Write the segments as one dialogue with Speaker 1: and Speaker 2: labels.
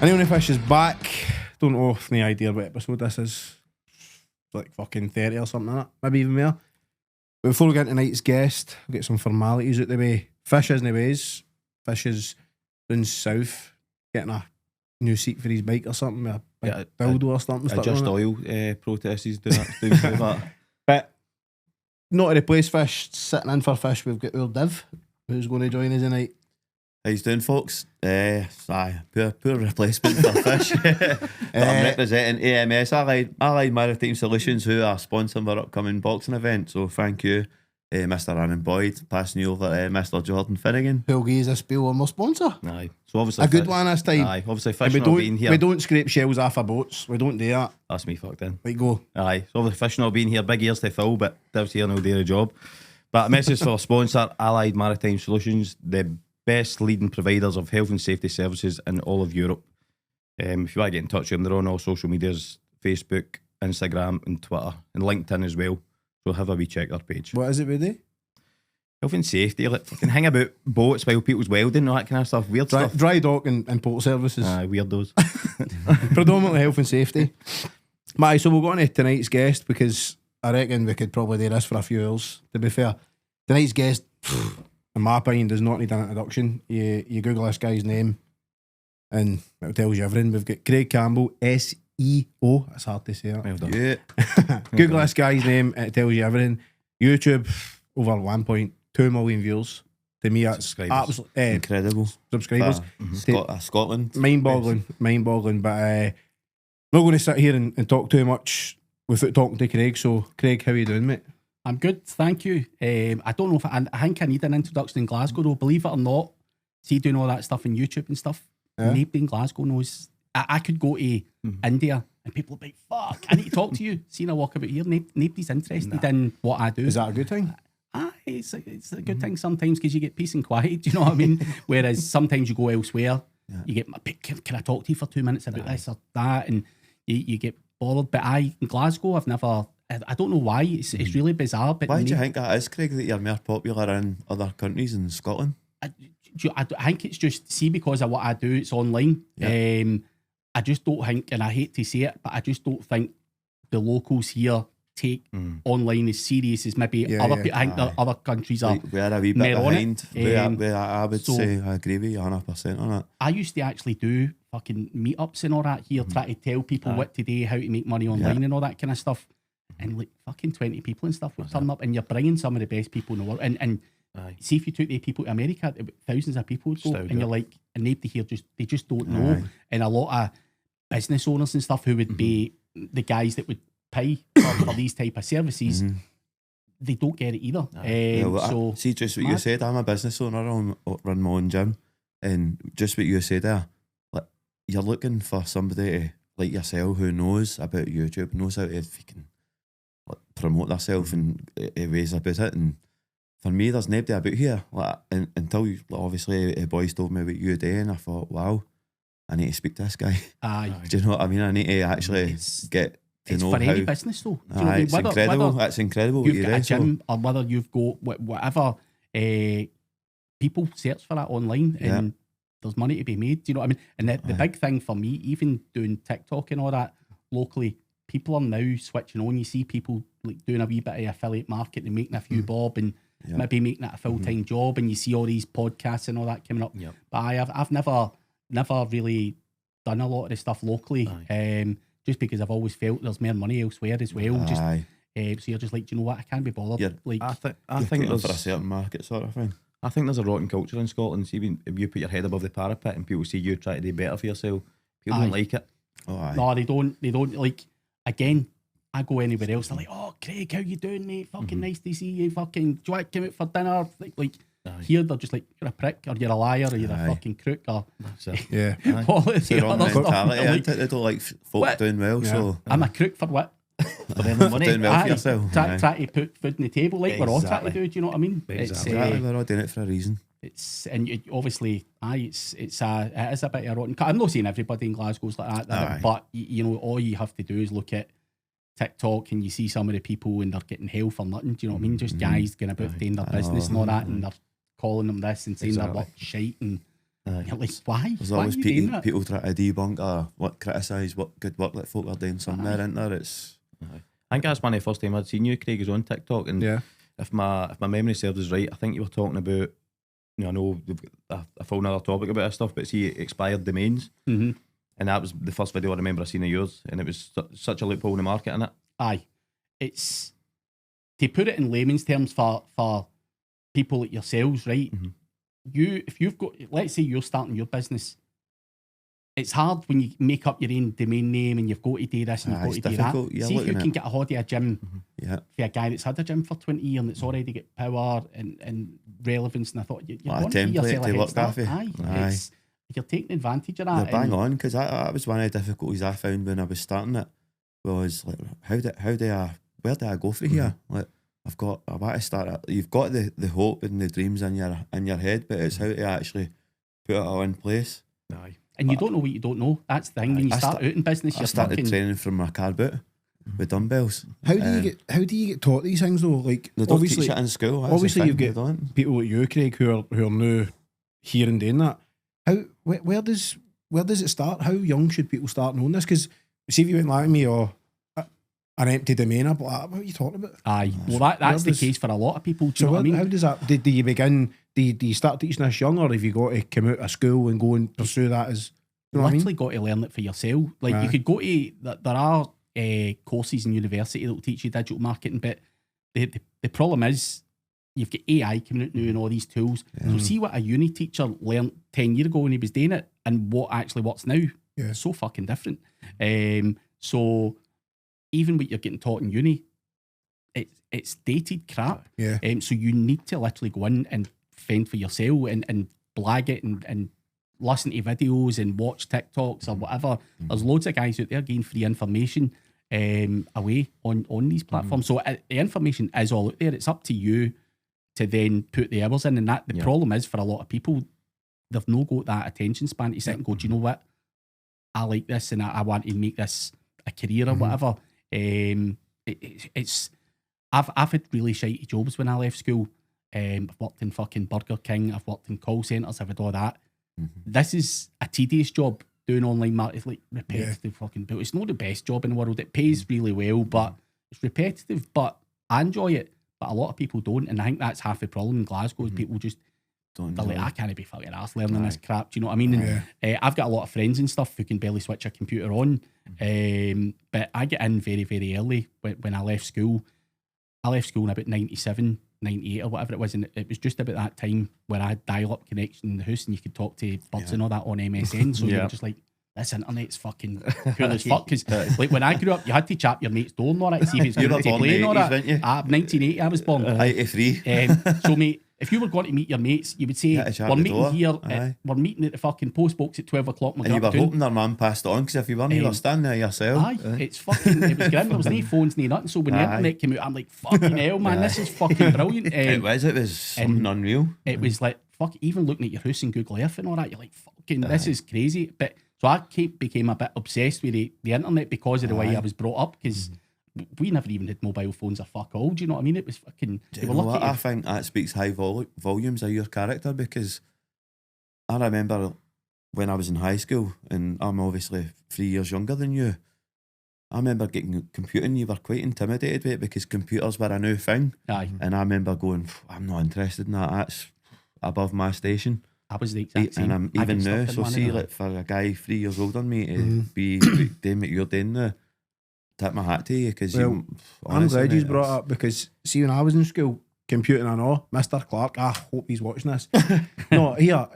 Speaker 1: Anyone Fish is back. Don't know if any idea what episode this is. Like fucking 30 or something like that. Maybe even more. But before we get into tonight's guest, we'll get some formalities out the way. Fish isn't ways. Fish is down south getting a new seat for his bike or something with a big dildo or something.
Speaker 2: Just oil protests he's doing that.
Speaker 1: But not to replace Fish, sitting in for Fish, we've got our Div, who's going to join us tonight.
Speaker 2: How you doing, folks? Poor replacement for Fish. I'm representing AMS, Allied Maritime Solutions, who are sponsoring our upcoming boxing event. So thank you, Mr. Annan Boyd, passing you over Mr. Jordan Finnegan.
Speaker 1: Who'll give us a spiel on our sponsor.
Speaker 2: Aye. So obviously
Speaker 1: a good one this time.
Speaker 2: Aye. Obviously Fish not being here.
Speaker 1: We don't scrape shells off our boats. We don't do that.
Speaker 2: That's me fucked in.
Speaker 1: Right, go.
Speaker 2: Aye. So obviously Fish not being here, big ears to fill, but Div's here and he'll do the job. But a message for our sponsor, Allied Maritime Solutions, the best leading providers of health and safety services in all of Europe. If you want to get in touch with them, they're on all social medias, Facebook, Instagram and Twitter and LinkedIn as well. So have a wee check their page.
Speaker 1: What is it we do?
Speaker 2: Health and safety, like fucking hang about boats while people's welding and all that kind of stuff. Weird stuff.
Speaker 1: Dry dock and port services.
Speaker 2: Weirdos.
Speaker 1: Predominantly health and safety. Matty, so we'll go on to tonight's guest because I reckon we could probably do this for a few hours, to be fair. Tonight's guest, in my opinion, does not need an introduction. You Google this guy's name and it tells you everything. We've got Craig Campbell, SEO. That's hard to say that.
Speaker 2: Well done.
Speaker 1: Yeah. Google this guy's name, it tells you everything. YouTube, over 1.2 million views. To me, that's absolutely
Speaker 2: incredible.
Speaker 1: Subscribers.
Speaker 2: Scotland.
Speaker 1: Mind-boggling. But I'm not going to sit here and talk too much without talking to Craig. So, Craig, how are you doing, mate?
Speaker 3: I'm good, thank you. I don't know if I think I need an introduction in Glasgow though. Believe it or not, see doing all that stuff on YouTube and stuff.
Speaker 1: Yeah.
Speaker 3: Nobody in Glasgow knows. I could go to India and people would be like, "Fuck, I need to talk to you." Seeing I walk about here, nobody's interested in what I do.
Speaker 1: Is that a good thing?
Speaker 3: It's a good thing sometimes because you get peace and quiet. Do you know what I mean? Whereas sometimes you go elsewhere, you get, can I talk to you for 2 minutes about this or that, and you get bothered. But in Glasgow, I don't know why. It's really bizarre. But
Speaker 2: why do you think that is, Craig, that you're more popular in other countries in Scotland?
Speaker 3: I think it's just, because of what I do, it's online.
Speaker 2: Yeah.
Speaker 3: I just don't think, and I hate to say it, but I just don't think the locals here take online as serious as maybe other people. I think that other countries are.
Speaker 2: We're a wee bit behind. I would say I agree with you 100% on that.
Speaker 3: I used to actually do fucking meetups and all that here, try to tell people what to do, how to make money online and all that kind of stuff. And like fucking 20 people and stuff would turn up, and you're bringing some of the best people in the world. And see if you took the people to America, thousands of people would go, and you're like, and nobody here just don't know. And a lot of business owners and stuff who would be the guys that would pay for these type of services, they don't get it either.
Speaker 2: See, just what you said, I'm a business owner, I run my own gym, and just what you said there, like, you're looking for somebody like yourself who knows about YouTube, knows how to promote themselves and ways about it. And for me, there's nobody about here. Like, until you, obviously, the boys told me what you do, and I thought, wow, I need to speak to this guy. Do you know what I mean? I need to actually get to know
Speaker 3: for any business though. Do you know
Speaker 2: it's incredible. It's incredible.
Speaker 3: You've got a gym, or whether you've got whatever. People search for that online, and there's money to be made. Do you know what I mean? And the big thing for me, even doing TikTok and all that locally, people are now switching on. You see people like doing a wee bit of affiliate marketing and making a few bob, and maybe making it a full-time job. And you see all these podcasts and all that coming up. But I've never really done a lot of the stuff locally. Just because I've always felt there's more money elsewhere as well. So you're just like, do you know what? I can't be bothered.
Speaker 2: I think there's for a certain market sort of thing. I think there's a rotten culture in Scotland. See, even if you put your head above the parapet and people see you try to do better for yourself, people don't like it.
Speaker 3: No, they don't. Like, again, I go anywhere else, they're like, "Oh, Craig, how you doing, mate? Fucking nice to see you. Fucking, do you want to come out for dinner?" Like here, they're just like, "You're a prick, or you're a liar, or you're a fucking crook, or all this other stuff."
Speaker 2: Like, they don't like folk doing well, so
Speaker 3: I'm a crook for what?
Speaker 2: For them money. Doing well for yourself.
Speaker 3: Try to put food on the table, like we're all trying to do. Do you know what I mean?
Speaker 2: Exactly. We're all doing it for a reason.
Speaker 3: Obviously, it is a bit of rotten. I'm not saying everybody in Glasgow's like that, but you know, all you have to do is look at TikTok and you see some of the people and they're getting hell for nothing. Do you know what I mean? Just guys going about doing their business and all that, and they're calling them this and saying their work shite, and You're like, why?
Speaker 2: There's
Speaker 3: Why are
Speaker 2: always
Speaker 3: you doing that?
Speaker 2: people try to debunk or criticise what good work that folk are doing somewhere, isn't there? It's
Speaker 4: I think that's one of the first time I'd seen you, Craig, is on TikTok, and if my memory serves us right, I think you were talking about, I know we've got a full another topic about this stuff, but see expired domains, and that was the first video I remember I seen of yours, and it was such a loophole in the market, innit?
Speaker 3: Aye, it's to put it in layman's terms for people like yourselves, right? If you've got, let's say you're starting your business, it's hard when you make up your own domain name and you've got to do this and you've got to do that.
Speaker 2: You're
Speaker 3: See if you
Speaker 2: looking
Speaker 3: can get a hold of a gym
Speaker 2: yeah.
Speaker 3: for a guy that's had a gym for 20 years and it's already got power and relevance, and I thought you're
Speaker 2: Like a
Speaker 3: going to give
Speaker 2: template
Speaker 3: yourself a
Speaker 2: to
Speaker 3: head
Speaker 2: work
Speaker 3: start.
Speaker 2: off of.
Speaker 3: Aye. You're taking advantage of that.
Speaker 2: They're bang on, because that was one of the difficulties I found when I was starting it. Was like, where do I go for here? Like, I want to start it. You've got the hope and the dreams in your head, but it's how to actually put it all in place.
Speaker 3: Aye. And you don't know what you don't know. That's the thing. When you start out in business,
Speaker 2: I started training from my car boot with dumbbells. How
Speaker 1: do you get taught these things though? Like,
Speaker 2: they don't
Speaker 1: obviously,
Speaker 2: teach it in school. That's
Speaker 1: obviously,
Speaker 2: the thing,
Speaker 1: you've got people like you, Craig, who are now here and doing that. Where does it start? How young should people start knowing this? Because see, if you went like me or an empty domain, I'd be like, what are you talking about?
Speaker 3: Aye, well that's the case for a lot of people. Do you know what I mean?
Speaker 1: How does that? Do you begin? Do you start teaching this young, or have you got to come out of school and go and pursue that as? You know
Speaker 3: Literally got to learn it for yourself. Like you could go to there are courses in university that will teach you digital marketing, but the problem is you've got AI coming out now and all these tools. So see what a uni teacher learned 10 years ago when he was doing it and what actually works now.
Speaker 1: Yeah.
Speaker 3: So fucking different. So even what you're getting taught in uni, it's dated crap.
Speaker 1: Yeah.
Speaker 3: So you need to literally go in and fend for yourself and blag it and listen to videos and watch TikToks or whatever. There's loads of guys out there getting free information away on these platforms. So the information is all out there. It's up to you to then put the hours in. And that the problem is for a lot of people, they've no got that attention span to sit and go, do you know what? I like this and I want to make this a career or whatever. I've had really shitey jobs when I left school. I've worked in fucking Burger King. I've worked in call centres. I've had all that. This is a tedious job doing online marketing. It's like repetitive fucking build. It's not the best job in the world. It pays really well, but it's repetitive. But I enjoy it. But a lot of people don't, and I think that's half the problem in Glasgow. Is people just they're like, I can't be fucking arsed learning this crap. Do you know what I mean? And I've got a lot of friends and stuff who can barely switch a computer on. But I get in very, very early when I left school. I left school in about 97, 98 or whatever it was, and it was just about that time where I had dial-up connection in the house and you could talk to birds and all that on MSN. So you were just like, this internet's fucking cool as fuck. Because like when I grew up, you had to chap your mate's door and all that, see if he's going to play and all that. 1980 I was born.
Speaker 2: 83.
Speaker 3: So mate, if you were going to meet your mates, you would say, we're meeting here, we're meeting at the fucking post box at 12 o'clock.
Speaker 2: And you were hoping their mum passed it on, because if you weren't, you were standing there yourself.
Speaker 3: It's fucking, it was grim. There was no phones, no nothing. So when the internet came out, I'm like, fucking hell, man, this is fucking brilliant.
Speaker 2: It was something unreal.
Speaker 3: It was like, fuck, even looking at your house in Google Earth and all that, you're like, fucking, this is crazy. But so I became a bit obsessed with the internet because of the way I was brought up, because we never even had mobile phones or fuck all. Do you know what I mean? It was fucking.
Speaker 2: You know what? I think that speaks high volumes of your character, because I remember when I was in high school, and I'm obviously 3 years younger than you. I remember getting computing. You were quite intimidated with it because computers were a new thing.
Speaker 3: Aye.
Speaker 2: And I remember going, I'm not interested in that. That's above my station.
Speaker 3: I was the exact
Speaker 2: And
Speaker 3: same.
Speaker 2: I'm even now. So see, like for a guy 3 years older than me to be doing what you're doing now, tip my hat to you, because
Speaker 1: I'm glad you brought it up, because see, when I was in school, computing and all, Mr. Clark, I hope he's watching this. No, here,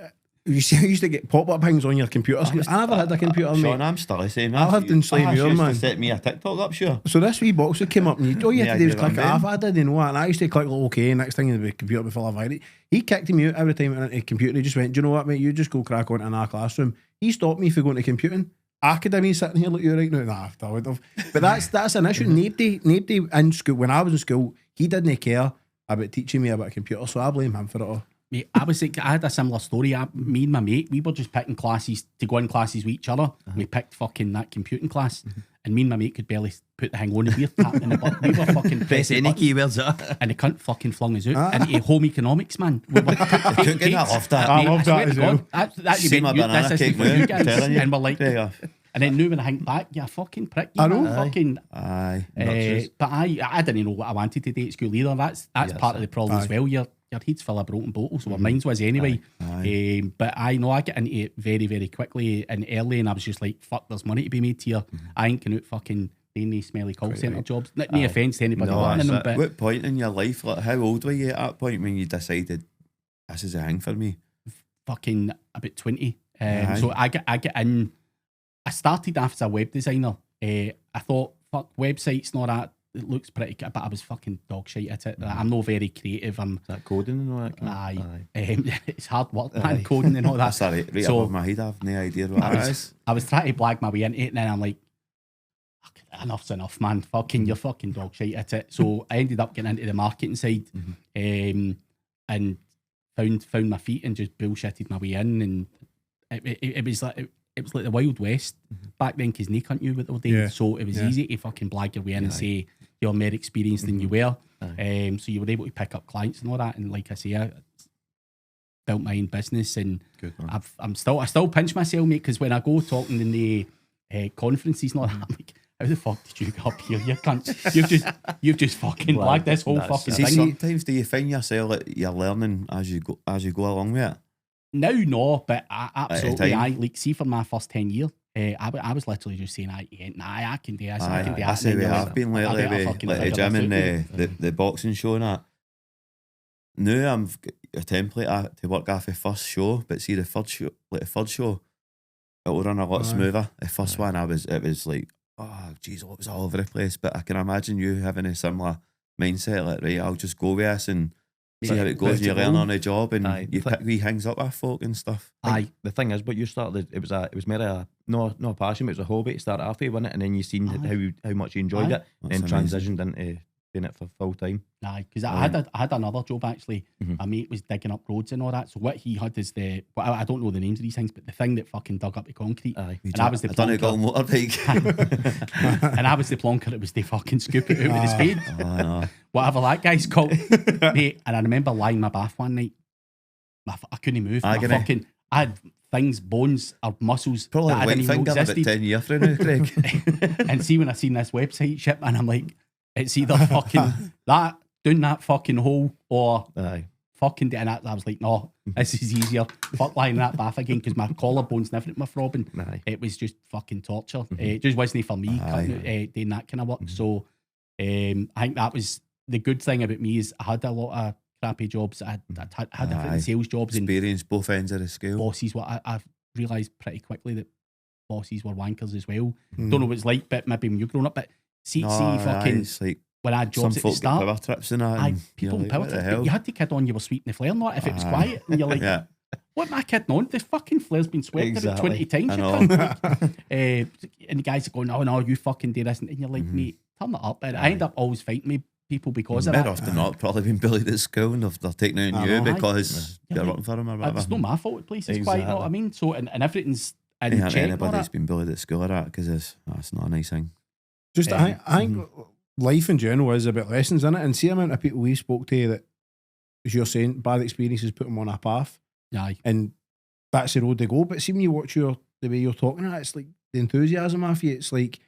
Speaker 1: you see, I used to get pop-up things on your computer screen. I never had a computer, mate.
Speaker 2: Sean, I'm still saying that.
Speaker 1: I lived in Sligo, man.
Speaker 2: To set me a TikTok up, sure.
Speaker 1: So this wee box that came up, and all you had to do was click it off. I didn't know that, and I used to click, like, okay, next thing the computer would be full of virus. He kicked me out every time I went into the computer. He just went, do you know what, mate, you just go crack on in our classroom. He stopped me from going to computing. I could have been sitting here like you right now. Nah, I would have. But that's an issue. Nobody in school, when I was in school, he didn't care about teaching me about a computer, so I blame him for it all.
Speaker 3: Mate, I had a similar story. Me and my mate, we were just picking classes to go in classes with each other. We picked fucking that computing class, and me and my mate could barely put the thing on, and we were tapping the button. We were fucking
Speaker 4: Press any keywords.
Speaker 3: and the cunt fucking flung us out into home economics, man. We were
Speaker 2: Cooking, I love that.
Speaker 1: I love that as well.
Speaker 2: See my banana cake move, telling you.
Speaker 3: And we're like,
Speaker 2: Yeah.
Speaker 3: and then now when I think back, yeah, fucking prick.
Speaker 1: I know.
Speaker 3: Fucking.
Speaker 2: Aye.
Speaker 3: But I didn't know what I wanted to do at school either. That's part of the problem as well. Your head's full of broken bottles, or mine was anyway. But I know I get into it very, very quickly and early, and I was just like, fuck, there's money to be made here. I ain't going out fucking doing these smelly call centre jobs. No offence to anybody wanting them, but
Speaker 2: what point in your life, like, how old were you at that point when you decided this is a thing for me?
Speaker 3: fucking about 20. So I get in. I started off as a web designer. I thought, fuck, websites and all that, it looks pretty good, but I was fucking dog shit at it. I'm not very creative. I'm
Speaker 4: that coding and all that.
Speaker 3: Aye. It's hard work, man, coding and all that.
Speaker 2: Sorry, right so, above my head, I have no idea what that is.
Speaker 3: I was trying to blag my way into it, and then I'm like, enough's enough, man. You're fucking dog shit at it. So I ended up getting into the marketing side, and found my feet and just bullshitted my way in, and it was like the Wild West back then, because no cunt knew what they were doing. So it was easy to fucking blag your way in and say you're more experienced than you were. So you were able to pick up clients and all that. And like I say, I built my own business, and I still pinch myself, mate, because when I go talking in the conferences and all that, I'm like, how the fuck did you get up here? You can't. You've just fucking blagged this whole fucking thing.
Speaker 2: Sometimes do you find yourself like you're learning as you go along with it?
Speaker 3: Now, no, but absolutely, like, see, for my first 10 years, I was literally just saying, I can do this, I can do that.
Speaker 2: That's the way I've been lately, with the gym and the boxing show and that. Now I'm a template to work off the first show, but see the third show, it will run a lot smoother. The first one, it was like, oh, jeez, it was all over the place. But I can imagine you having a similar mindset, like, right, I'll just go with this and see how it goes, and you learn on the job, and you pick wee things up with folk and stuff.
Speaker 4: The thing is, but you started, it was more not a passion, but it was a hobby to start off with, wasn't it? And then you seen how much you enjoyed it, and transitioned into doing it for full time. Because
Speaker 3: I had another job actually. My mate was digging up roads and all that. So what he had is I don't know the names of these things, but the thing that fucking dug up the concrete. And I was the plonker. And I was the plonker that was the fucking scoop it out with the spade. Whatever that guy's called. Mate, and I remember lying in my bath one night. I couldn't move. I had things, bones or muscles
Speaker 2: probably
Speaker 3: that I didn't even know existed.
Speaker 2: About 10 years from now, Craig.
Speaker 3: And see, when I seen this website ship, and I'm like, it's either fucking doing that fucking hole or fucking doing that. I was like, no, this is easier. Fuck lying in that bath again, because my collarbones and everything were throbbing. It was just fucking torture. It just wasn't for me doing that kind of work. So I think that was the good thing about me, is I had a lot of crappy jobs. I had different sales jobs.
Speaker 2: Experience both ends of the scale.
Speaker 3: Bosses, I've realised pretty quickly that bosses were wankers as well. Don't know what it's like, but maybe when you're growing up, but see fucking
Speaker 2: like
Speaker 3: when I had jobs at the start,
Speaker 2: power trips and that,
Speaker 3: people
Speaker 2: like,
Speaker 3: power trips, you had to kid on you were sweeping the flare, not if it was quiet, and you're like, what am I kidding on? The fucking flare's been swept about 20 times. And the guys are going, oh no, you fucking do this, and you're like, mate, turn it up. And I end up always fighting with people because of that.
Speaker 2: More often not, probably been bullied at school, and they're taking it on you because you're working for them or whatever.
Speaker 3: It's not my fault, the place is quiet, you know what I mean? So, and everything's in check.
Speaker 2: Anybody's been bullied at school or that, because it's not a nice thing.
Speaker 1: Just, I think life in general is about lessons, isn't it? And see the amount of people we spoke to that, as you're saying, bad experiences put them on a path. And that's the road they go. But see, when you watch the way you're talking about it, it's like the enthusiasm of you. It's like,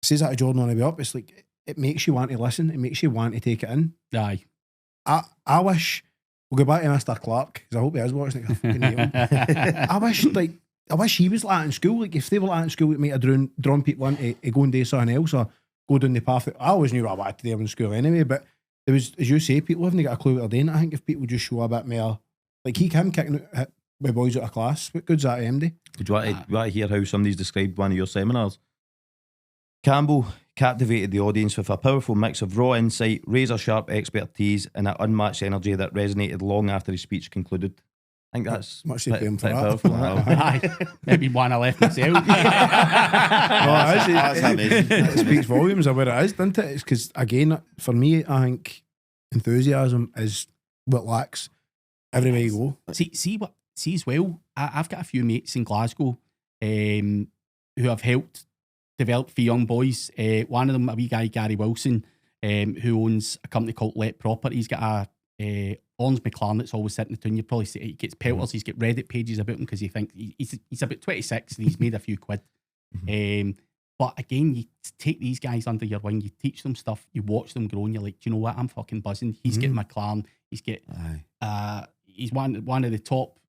Speaker 1: says that to Jordan on the way up, it's like, it makes you want to listen. It makes you want to take it in. I wish, we'll go back to Mr. Clark, because I hope he is watching it. I fucking hate him. I wish he was like that in school. Like, if they were like that in school, it might have drawn people in to go and do something else, or go down the path that I always knew what I wanted to do in school anyway. But there was, as you say, people haven't got a clue what they're doing. I think if people just show a bit more, like him kicking out with boys out of class, what good's that MD?
Speaker 4: Would you want to hear how somebody's described one of your seminars? Campbell captivated the audience with a powerful mix of raw insight, razor-sharp expertise, and an unmatched energy that resonated long after his speech concluded. I think that's
Speaker 1: much to blame for that.
Speaker 4: Powerful.
Speaker 3: Maybe one I left myself.
Speaker 1: It speaks volumes of where it is, doesn't it? It's because, again, for me, I think enthusiasm is what lacks everywhere you go.
Speaker 3: See as well, I've got a few mates in Glasgow who have helped developed for young boys. One of them, a wee guy, Gary Wilson, who owns a company called Let Proper. He's got a orange McLaren that's always sitting in the tune. You probably see he gets pelters. He's got Reddit pages about him because he thinks he's about 26 and he's made a few quid. But again, you take these guys under your wing, you teach them stuff, you watch them grow, and you're like, do you know what? I'm fucking buzzing. He's getting McLaren. He's he's one of the top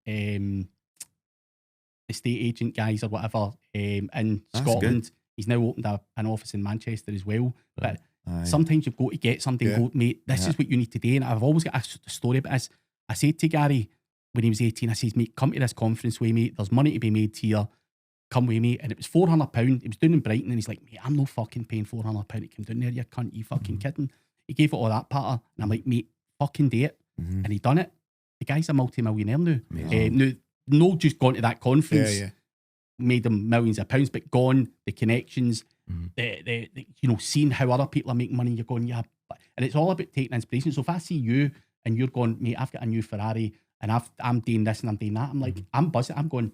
Speaker 3: estate agent guys or whatever in Scotland. Good. He's now opened an office in Manchester as well. But sometimes you've got to get something. Go, mate, this is what you need to do. And I've always got a story about this. I said to Gary when he was 18, I says, mate, come to this conference with me. There's money to be made here. Come with me. And it was £400. It was down in Brighton. And he's like, mate, I'm no fucking paying £400 to come down there. You cunt, you fucking kidding. He gave it all that patter. And I'm like, mate, fucking do it. And he done it. The guy's a multi-millionaire now. No, just gone to that conference, made them millions of pounds, but gone, the connections, the seeing how other people are making money, you're going, yeah. And it's all about taking inspiration. So if I see you and you're going, mate, I've got a new Ferrari and I'm doing this and I'm doing that, I'm like, I'm buzzing. I'm going,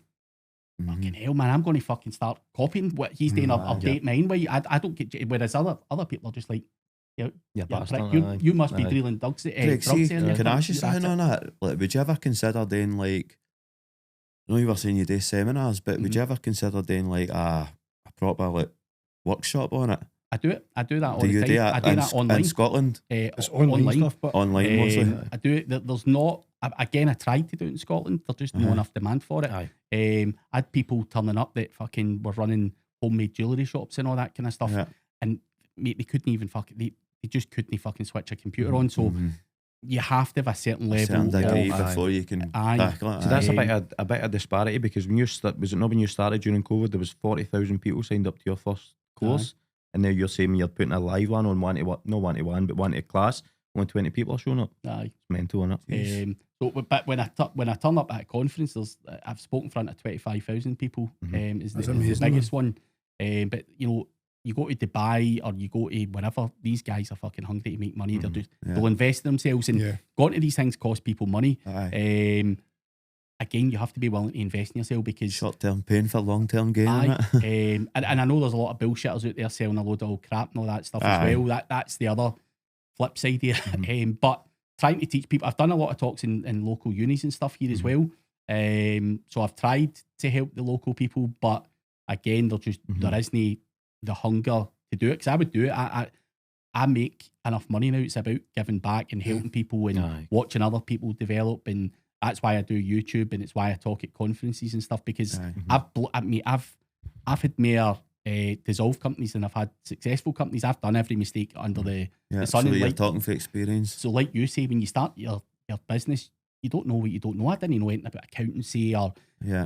Speaker 3: fucking hell, man, I'm going to fucking start copying what he's doing. I'll date mine way. I don't get, whereas other people are just like, you must be dealing drugs.
Speaker 2: Craig, can I ask you something on that? Like, would you ever consider doing like, I know you were saying you do seminars, but would you ever consider doing like a proper like workshop on it? I do that all the time. I do that online. In Scotland?
Speaker 1: It's online stuff, but
Speaker 2: online mostly.
Speaker 3: I do it. There's not, again, I tried to do it in Scotland. There's just not enough demand for it. I had people turning up that fucking were running homemade jewellery shops and all that kind of stuff. And mate, they couldn't even they just couldn't fucking switch a computer on. So you have to have a certain level
Speaker 2: degree before you can tackle it.
Speaker 4: So that's a bit of disparity, because when you when you started during COVID, there was 40,000 people signed up to your first course, and now you're saying you're putting a live one on one-to-one, but one-to-class, only 20 people are showing up. It's mental, isn't it?
Speaker 3: But when I turn up at a conference, I've spoken in front of 25,000 people. Is the biggest one. But you go to Dubai or you go to wherever, these guys are fucking hungry to make money. They'll invest in themselves, and going to these things cost people money. Again, you have to be willing to invest in yourself, because
Speaker 2: short-term pain for long-term gain.
Speaker 3: And I know there's a lot of bullshitters out there selling a load of old crap and all that stuff as well. That's the other flip side here. But trying to teach people, I've done a lot of talks in local unis and stuff here as well. So I've tried to help the local people, but again, there isn't the hunger to do it, because I would do it. I make enough money now. It's about giving back and helping people and watching other people develop, and that's why I do YouTube, and it's why I talk at conferences and stuff, because I've had more dissolved companies than I've had successful companies. I've done every mistake under the sun.
Speaker 2: So you're talking for experience.
Speaker 3: So like you say, when you start your business, you don't know what you don't know. I didn't know anything about accountancy or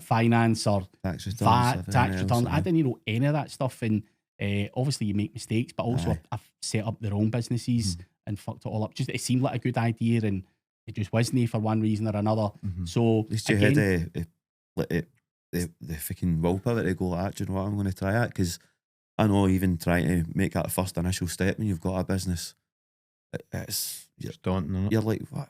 Speaker 3: finance or
Speaker 2: tax returns.
Speaker 3: I didn't know any of that stuff. And obviously you make mistakes, but also I've set up the wrong businesses and fucked it all up. Just it seemed like a good idea and it just wasn't for one reason or another. So
Speaker 2: at least you had the freaking willpower to go, do you know what, I'm going to try it, because I know even trying to make that first initial step when you've got a business, it's daunting. You're like, what?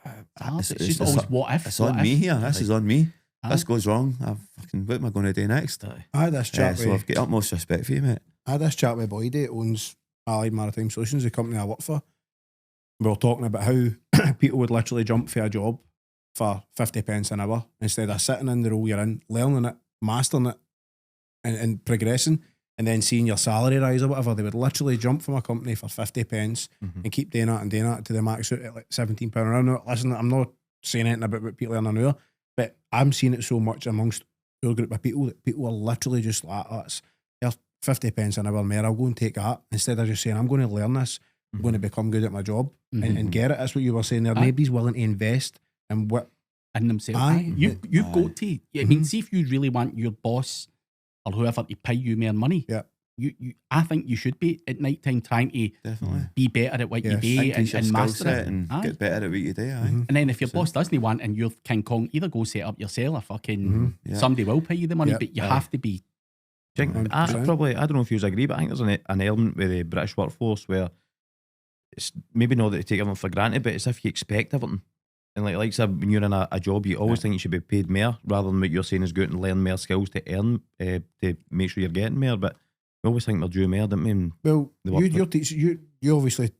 Speaker 3: It's just always what if.
Speaker 2: It's on me here. This is on me. This goes wrong. What am I going to do next?
Speaker 1: I had this chat
Speaker 2: so I've got utmost respect for you, mate.
Speaker 1: I had this chat with Boyd, that owns Allied Maritime Solutions, the company I work for. We were talking about how people would literally jump for a job for 50 pence an hour instead of sitting in the role you're in, learning it, mastering it, and progressing, and then seeing your salary rise or whatever. They would literally jump from a company for 50 pence and keep doing that to the max out at like £17 an hour. Listen, I'm not saying anything about what people earn an hour, but I'm seeing it so much amongst your group of people that people are literally just like, there's 50 pence an hour more, I'll go and take that, instead of just saying, I'm going to learn this, I'm going to become good at my job and get it. That's what you were saying there. Nobody's willing to invest in
Speaker 3: themselves. You've got to. I mean, see if you really want your boss or whoever to pay you more money. I think you should be at night time trying to be better at what you do and master it
Speaker 2: and get better at what you do.
Speaker 3: And then if your boss doesn't want and you're King Kong, either go set up yourself or fucking somebody will pay you the money, but you have to be.
Speaker 4: I don't know if you agree, but I think there's an element with the British workforce where it's maybe not that they take everything for granted, but it's if you expect everything. And like when you're in a job, you always think you should be paid more, rather than what you're saying is go out and learn more skills to earn, to make sure you're getting more. But We always think we're due more, don't we? And
Speaker 1: Well,
Speaker 4: the work
Speaker 1: you obviously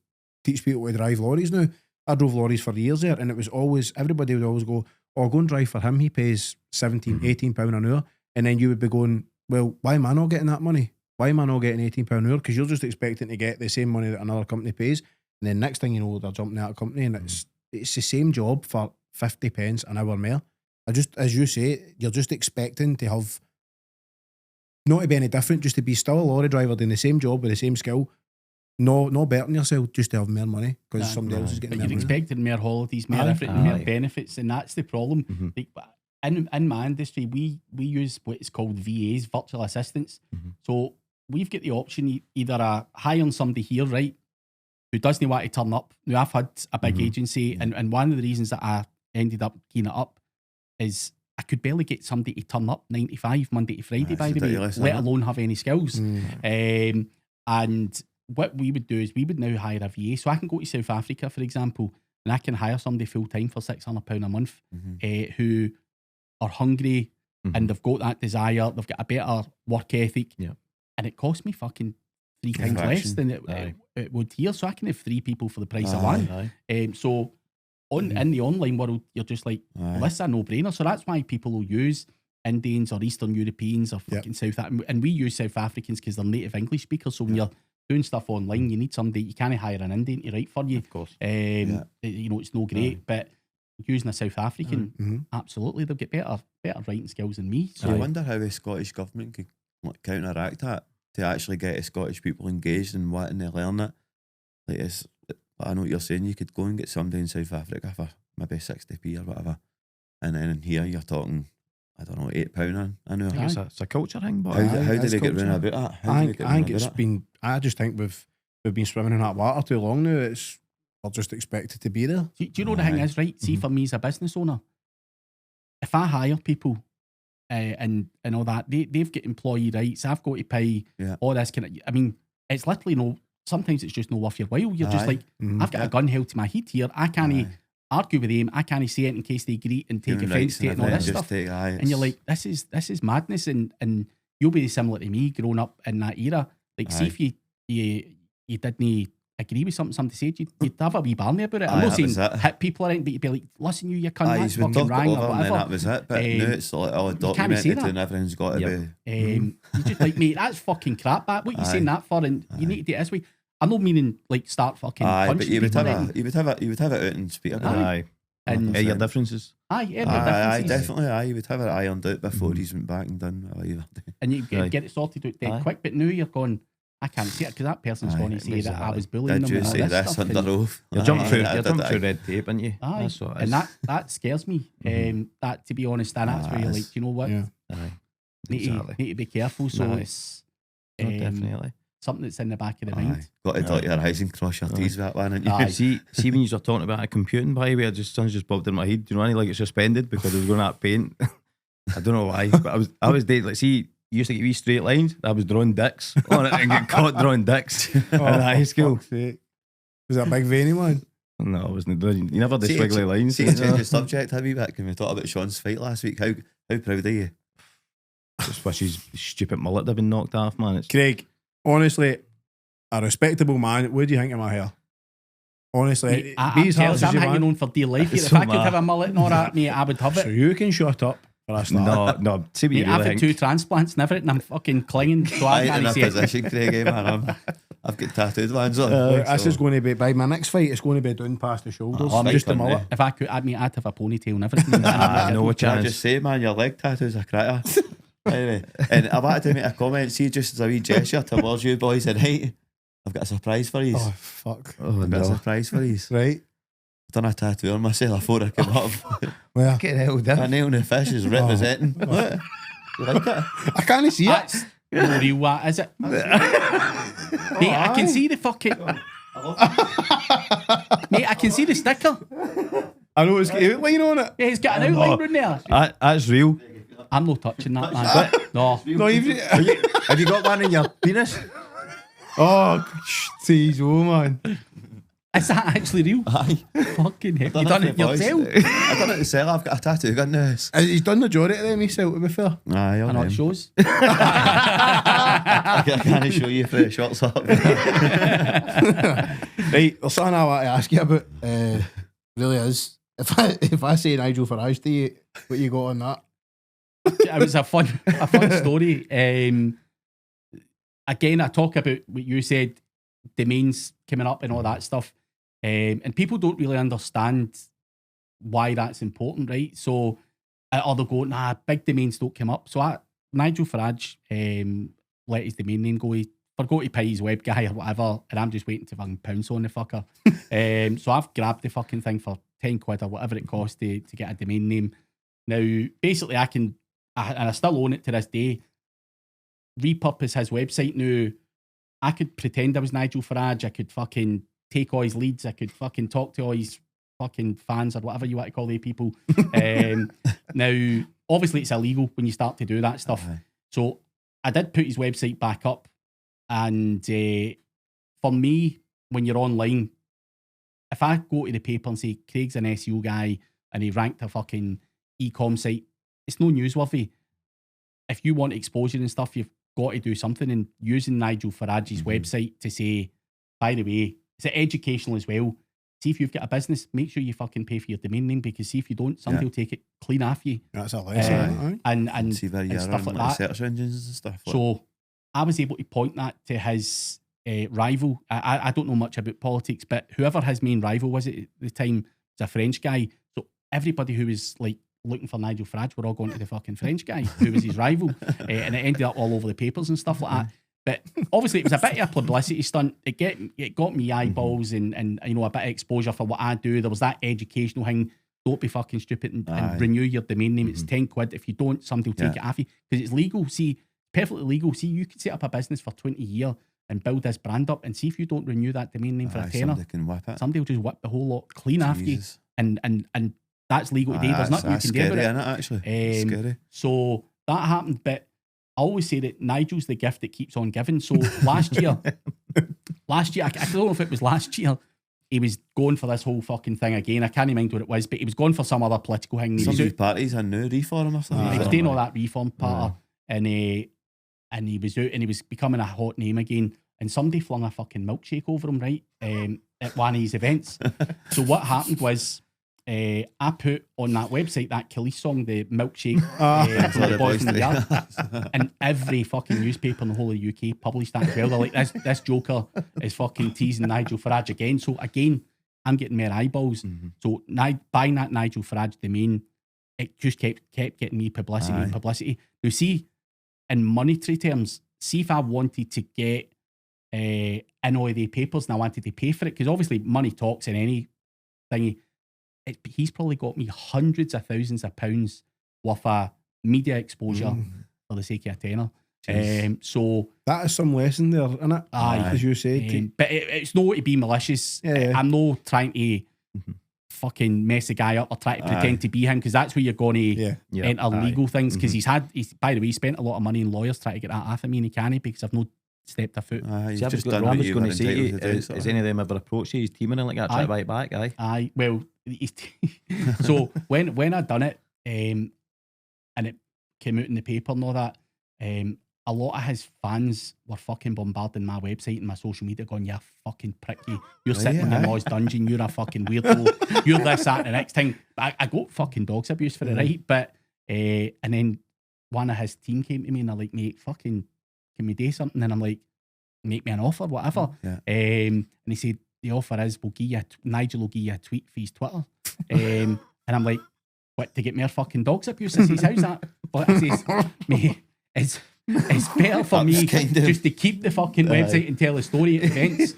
Speaker 1: teach people to drive lorries now. I drove lorries for years there, and it was always, everybody would always go, oh, go and drive for him. He pays 17, £18 an hour. And then you would be going, well, why am I not getting that money? Why am I not getting £18 an hour? Because you're just expecting to get the same money that another company pays. And then next thing you know, they're jumping out of company, and it's the same job for 50 pence an hour more. As you say, you're just expecting to have, not to be any different, just to be still a lorry driver doing the same job with the same skill. No betting yourself just to have more money because somebody else is getting more
Speaker 3: But you're
Speaker 1: money.
Speaker 3: expecting more holidays, more everything, more benefits, and that's the problem. Like, in my industry, we use what is called VAs, virtual assistants. So we've got the option either hiring somebody here, right, who doesn't want to turn up. Now, I've had a big agency, and one of the reasons that I ended up keying it up is I could barely get somebody to turn up 9 to 5 Monday to Friday, by the way, let alone have any skills. And what we would do is we would now hire a VA. So I can go to South Africa, for example, and I can hire somebody full time for £600 a month who are hungry and they've got that desire, they've got a better work ethic, and it costs me fucking 3 times less than it would here. So I can have 3 people for the price of one. So in the online world, you're just like, well, this is a no-brainer. So that's why people will use Indians or Eastern Europeans or fucking South Africans. And we use South Africans because they're native English speakers. So when you're doing stuff online, you need somebody, you can't hire an Indian to write for you.
Speaker 4: Of course.
Speaker 3: You know, it's no great, but using a South African, absolutely, they'll get better writing skills than me.
Speaker 2: So I wonder how the Scottish government could counteract that to actually get the Scottish people engaged in wanting to learn it. Like I know what you're saying, you could go and get somebody in South Africa for maybe 60p or whatever, and then in here you're talking, I don't know, £8 an hour.
Speaker 4: It's a culture thing, but
Speaker 2: how do they get round about that?
Speaker 1: I just think we've been swimming in that water too long now. We're just expected to be there.
Speaker 3: Do you know the thing is, right? See, for me as a business owner, if I hire people and all that, they've got employee rights. I've got to pay all this kind of. I mean, it's literally sometimes it's just no worth your while. You're just like, I've got a gun held to my head here. I can't argue with them. I can't say it in case they agree and take offence to it and all this stuff. And you're like, this is madness. And you'll be similar to me growing up in that era. Like, see if you didn't agree with something somebody said, you'd have a wee barney about it. I'm not saying hit people or anything, but you'd be like, listen, you cunt, that's fucking rang or whatever.
Speaker 2: That was it. But now it's like all documented and everything's got to be.
Speaker 3: You're just like, mate, that's fucking crap. What you saying that for? And you need to do it this way. I'm not meaning like start fucking punching
Speaker 2: but you would have it out and speak about it.
Speaker 3: And
Speaker 4: your differences.
Speaker 2: Definitely. You would have it ironed out before he's went back and done.
Speaker 3: And you get it sorted out dead quick. But now you're going, I can't see it because that person's going to say that I was bullying them.
Speaker 2: Did you say this under oath?
Speaker 4: You're jumping through red tape, aren't you?
Speaker 3: That's what it is. And that scares me. That, to be honest, and that's where you're like, you know what? Need to be careful. So it's
Speaker 4: definitely
Speaker 3: something that's in the back of the mind.
Speaker 2: Got to dot your eyes and cross your T's with that one, haven't you?
Speaker 4: See when you were talking about computing, by the way, something just popped in my head. Do you know, like it's suspended because I was going to paint. I don't know why, but I was dead. Like, see, you used to get wee straight lines. I was drawing dicks on it and get caught drawing dicks in high school.
Speaker 1: Was that a big veiny one?
Speaker 4: No, I wasn't doing. You never did squiggly lines.
Speaker 2: See, change the subject. Have you back when we talked about Sean's fight last week? How proud are you?
Speaker 4: Just wish his stupid mullet had been knocked off, man.
Speaker 1: Craig, honestly, a respectable man. What do you think of my hair? Honestly,
Speaker 3: I'm hanging on for dear life. If I could have a mullet and all that, mate, I would have it.
Speaker 1: So you can shut up.
Speaker 4: No. See what you
Speaker 3: I've had 2 transplants and everything. I'm fucking clinging. So I
Speaker 2: in
Speaker 3: can't
Speaker 2: a
Speaker 3: see
Speaker 2: position, Craig, man. I've got tattooed ones on.
Speaker 1: This is going to be, by my next fight, it's going to be down past the shoulders.
Speaker 3: I'm just a mullet. If I could, I'd have a ponytail and everything.
Speaker 2: No chance. I just say, man, your leg tattoo's a cracker. Anyway, and I wanted to make a comment. See, just as a wee gesture towards you boys, tonight, I've got a surprise for you.
Speaker 1: Oh, fuck.
Speaker 2: I've got a surprise for you.
Speaker 1: Right.
Speaker 2: Done a tattoo on myself before I came up.
Speaker 1: Where?
Speaker 4: Get the hell down.
Speaker 2: My nail in the fish is representing. What? You like it?
Speaker 1: I can't see it.
Speaker 3: No real what is it? Mate, I can see the fucking. Mate, I can see the sticker.
Speaker 1: I know it's got an outline on it.
Speaker 3: Yeah, it's got an outline down there.
Speaker 4: That's real.
Speaker 3: I'm not touching that, man. No.
Speaker 4: Have you got one in your penis?
Speaker 1: Oh, jeez, man.
Speaker 3: Is that actually real?
Speaker 2: Aye.
Speaker 3: Fucking hell. You done it yourself?
Speaker 2: I done it myself. I've got a tattoo gun now.
Speaker 1: He's done the majority of them himself, to be fair.
Speaker 2: Aye,
Speaker 3: I know it shows.
Speaker 2: I can't show you if the shorts up.
Speaker 1: Right, there's something I want to ask you about. Really is. If I say Nigel Farage to you, what you got on that?
Speaker 3: It was a fun story. Again, I talk about what you said, domains coming up and all that stuff. And people don't really understand why that's important, right? So, or they'll go, nah, big domains don't come up. So Nigel Farage let his domain name go. He forgot to pay his web guy or whatever, and I'm just waiting to fucking pounce on the fucker. So I've grabbed the fucking thing for 10 quid or whatever it costs to get a domain name. Now, basically, and I still own it to this day, repurpose his website now. I could pretend I was Nigel Farage. I could fucking take all his leads. I could fucking talk to all his fucking fans or whatever you want to call the people. Now, obviously, it's illegal when you start to do that stuff. So I did put his website back up. And for me, when you're online, if I go to the paper and say, Craig's an SEO guy and he ranked a fucking e-com site, it's no newsworthy. If you want exposure and stuff, you've got to do something. And using Nigel Farage's website to say, by the way, it's educational as well. See if you've got a business, make sure you fucking pay for your domain name, because see if you don't, somebody will take it clean off you.
Speaker 1: That's a lesson.
Speaker 3: And
Speaker 2: see where you are
Speaker 3: stuff
Speaker 2: on
Speaker 3: like that.
Speaker 2: search engines and stuff.
Speaker 3: So I was able to point that to his rival. I don't know much about politics, but whoever his main rival was at the time was a French guy. So everybody who was like looking for Nigel Farage were all going to the fucking French guy who was his rival. And it ended up all over the papers and stuff like that. But obviously it was a bit of a publicity stunt. It got me eyeballs and you know, a bit of exposure for what I do. There was that educational thing. Don't be fucking stupid and renew your domain name. It's 10 quid. If you don't, somebody will take it off you. Because it's legal. See, perfectly legal. See, you could set up a business for 20 years and build this brand up, and see if you don't renew that domain name for a tenner,
Speaker 2: somebody can whip it.
Speaker 3: Somebody will just whip the whole lot clean after you. And that's legal today. There's nothing you can do about it.
Speaker 2: Isn't it, actually? Scary.
Speaker 3: So that happened, but I always say that Nigel's the gift that keeps on giving. So last year, I don't know if it was last year, he was going for this whole fucking thing again. I can't remember what it was, but he was going for some other political thing.
Speaker 2: Some of these parties a new reform or something.
Speaker 3: He was doing all that reform part, and he was out and he was becoming a hot name again. And somebody flung a fucking milkshake over him, right, at one of his events. So what happened was, I put on that website that Khalees song, the milkshake, from the boys from the yard, and every fucking newspaper in the whole of the UK published that as well. They're like, this joker is fucking teasing Nigel Farage again. So again, I'm getting more eyeballs. So buying that Nigel Farage domain, it just kept getting me publicity and publicity. Now see, in monetary terms, see if I wanted to get in all the papers and I wanted to pay for it, because obviously money talks in any thingy. He's probably got me hundreds of thousands of pounds worth of media exposure for the sake of a tenner. So
Speaker 1: that is some lesson there, isn't it? As you said.
Speaker 3: But it's not to be malicious.
Speaker 1: Yeah.
Speaker 3: I'm not trying to fucking mess a guy up or try to pretend to be him, because that's where you're going to enter legal things. Because he's by the way, he spent a lot of money in lawyers trying to get that off of me, and he can't, because I've not stepped a foot.
Speaker 2: See, I was going to say, has any of them ever approached you? He's teaming in like that, try to buy it back?
Speaker 3: Aye. Well, so when I done it, and it came out in the paper and all that, a lot of his fans were fucking bombarding my website and my social media going, "You fucking pricky, you're sitting in your mom's dungeon, you're a fucking weirdo, you're this, that, and the next thing." I got fucking dogs abuse for it, right? But and then one of his team came to me and they're like, "Mate, fucking, can we do something?" And I'm like, "Make me an offer, whatever." And he said, "The offer is Nigel will give you a tweet for his Twitter." And I'm like, "What, to get more fucking dogs abuse?" I says, "How's that?" But I says, "Mate, it's better for me just to keep the fucking website and tell a story at events.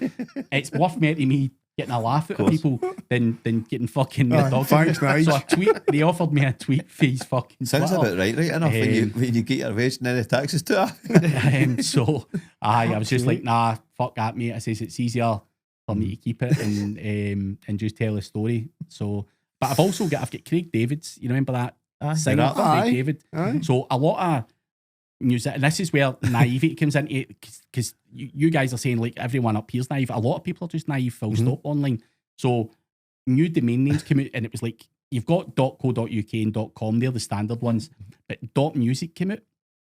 Speaker 3: It's worth me getting a laugh out of people than getting fucking the dog."
Speaker 1: Thanks, Nigel.
Speaker 3: So they offered me a tweet for his fucking
Speaker 2: Sounds
Speaker 3: Twitter.
Speaker 2: about right enough when you get your wage and then the taxes to it.
Speaker 3: So I was just like, "Nah, fuck that, mate." I says, "It's easier for me to keep it and just tell a story." So, but I've got Craig David's, you remember that singer, Craig David?
Speaker 1: Aye.
Speaker 3: So a lot of music, and this is where naivety comes into, because you guys are saying like everyone up here's naive. A lot of people are just naive, full stop, online. So new domain names came out, and it was like, you've got .co.uk and .com, they're the standard ones, but .music came out.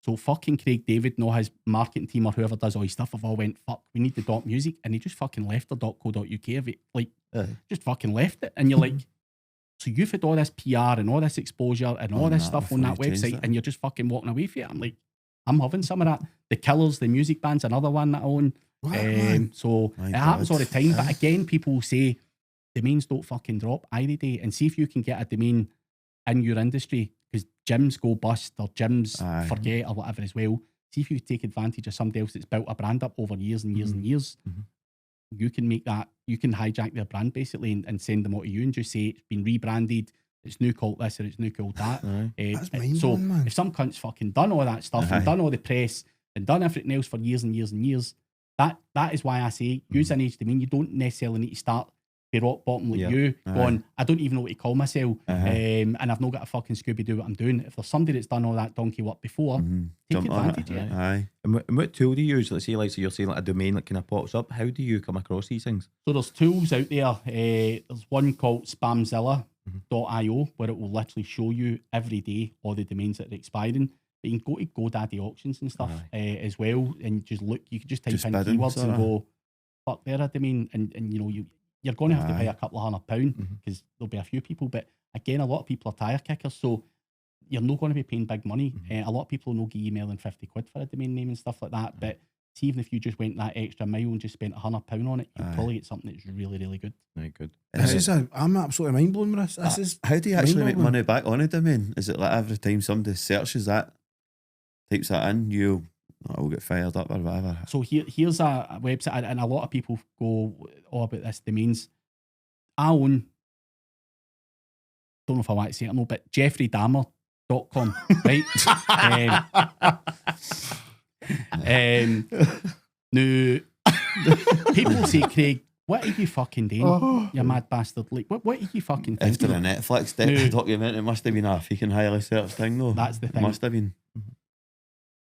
Speaker 3: So fucking Craig David and all his marketing team or whoever does all his stuff have all went, fuck, we need the .music, and they just fucking left the .co.uk of it, like, just fucking left it, and you're like, so you've had all this PR and all this exposure and all this stuff on that website, and you're just fucking walking away from it. I'm like, I'm having some of that. The Killers, the music band's another one that I own. So it happens all the time. But again, people will say domains don't fucking drop either day. And see if you can get a domain in your industry, because gyms go bust or gyms forget or whatever as well. See if you take advantage of somebody else that's built a brand up over years and years and years. You can make that, you can hijack their brand basically and send them out to you and just say it's been rebranded, it's new called this or it's new called that. So man, if some cunt's fucking done all that stuff and done all the press and done everything else for years and years and years, that is why I say use an age domain. You don't necessarily need to start be rock bottom like you going, I don't even know what to call myself, and I've not got a fucking Scooby-Doo what I'm doing. If there's somebody that's done all that donkey work before, take advantage of it.
Speaker 4: And what tool do you use? Let's say, like, so you're saying like a domain that kind of pops up. How do you come across these things? So
Speaker 3: there's tools out there. There's one called spamzilla.io where it will literally show you every day all the domains that are expiring. But you can go to GoDaddy auctions and stuff as well, and just look. You can just type in keywords and go, fuck, they're a domain, and you know you're going to have to pay a couple of £100 because there'll be a few people. But again, a lot of people are tire kickers, so you're not going to be paying big money. A lot of people will give you emailing £50 for a domain name and stuff like that. But see, even if you just went that extra mile and just spent £100 on it, you'd probably get something that's really, really good.
Speaker 4: Very good.
Speaker 1: I'm absolutely mind blown with this. This is
Speaker 2: how do you actually make money back on a domain? Is it like every time somebody searches that, types that in, I'll get fired up or whatever?
Speaker 3: So here's a website, and a lot of people go all about this domains. I own, don't know if I want to say it or no, but jeffreydahmer.com, right? Now, people say, Craig, what are you fucking doing, you mad bastard? Like, what are you fucking thinking?
Speaker 2: After a Netflix documentary, it must have been a freaking highly searched thing, though.
Speaker 3: That's the thing.
Speaker 2: It must have been.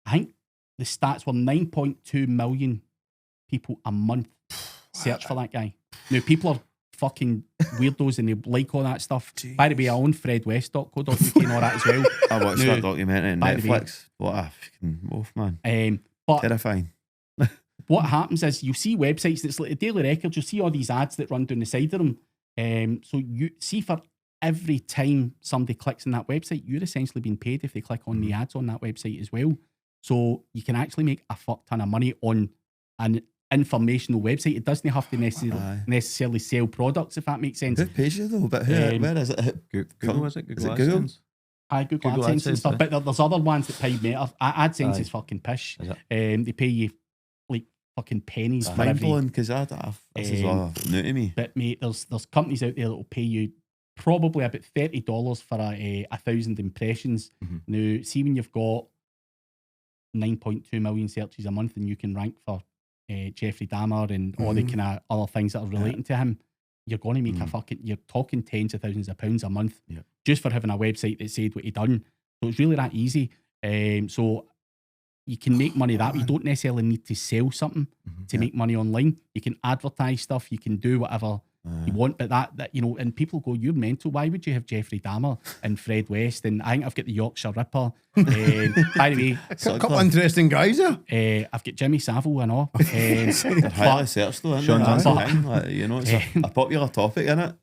Speaker 3: I think the stats were 9.2 million people a month search for that guy. Now, people are fucking weirdos and they like all that stuff. Jeez. By the way, I own fredwest.co.uk and all that as well.
Speaker 2: I watched that documentary on Netflix. What a fucking wolf, man.
Speaker 3: But
Speaker 2: terrifying.
Speaker 3: What happens is you see websites that's like a Daily Record, you see all these ads that run down the side of them. So you see, for every time somebody clicks on that website, you're essentially being paid if they click on the ads on that website as well. So you can actually make a fuck ton of money on an informational website. It doesn't have to necessarily sell products, if that makes sense.
Speaker 2: Who pays you though? But where is it?
Speaker 4: Google, is it?
Speaker 2: Google AdSense?
Speaker 3: Google AdSense and stuff. But there's other ones that pay better. AdSense is fucking pish. They pay you like fucking pennies for every...
Speaker 2: Mind-blowing, because this is all new to me.
Speaker 3: But mate, there's companies out there that will pay you probably about $30 for 1,000 impressions. Now, see, when you've got 9.2 million searches a month and you can rank for Jeffrey Dahmer and all the kind of other things that are relating to him, you're going to make you're talking tens of thousands of pounds a month just for having a website that said what he done. So it's really that easy. So you can make money that way. You don't necessarily need to sell something to make money online. You can advertise stuff, you can do whatever you want, but that you know, and people go, you're mental, why would you have Jeffrey Dahmer and Fred West? And I think I've got the Yorkshire Ripper. By the way,
Speaker 1: a couple interesting guys there.
Speaker 3: I've got Jimmy Savile and all.
Speaker 2: Highly searched though, isn't it? You know, it's a popular topic, isn't it?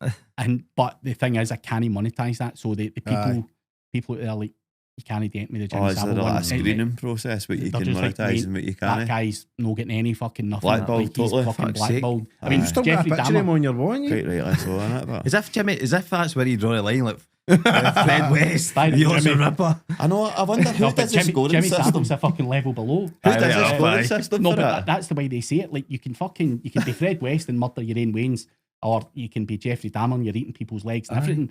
Speaker 3: But the thing is, I can't monetize that. So the people out there, like, you can't dent me the Jimmy Savile.
Speaker 2: Is there like a screening process what you can monetize and what you can't?
Speaker 3: That guy's not getting any fucking nothing.
Speaker 2: Blackballed, totally.
Speaker 3: He's fucking blackballed.
Speaker 1: I mean, you still got a picture of him on your wall,
Speaker 2: quite rightly so, isn't it? But
Speaker 4: as if that's where you draw the line, like Fred West, the Yorkshire Ripper.
Speaker 2: I know. I wonder who does the scoring
Speaker 3: Jimmy
Speaker 2: system.
Speaker 3: Savile's a fucking level below.
Speaker 2: Who does the scoring system?
Speaker 3: No, but that's the way they say it. Like, you can be Fred West and murder your own Waynes, or you can be Jeffrey Dahmer and you're eating people's legs and everything.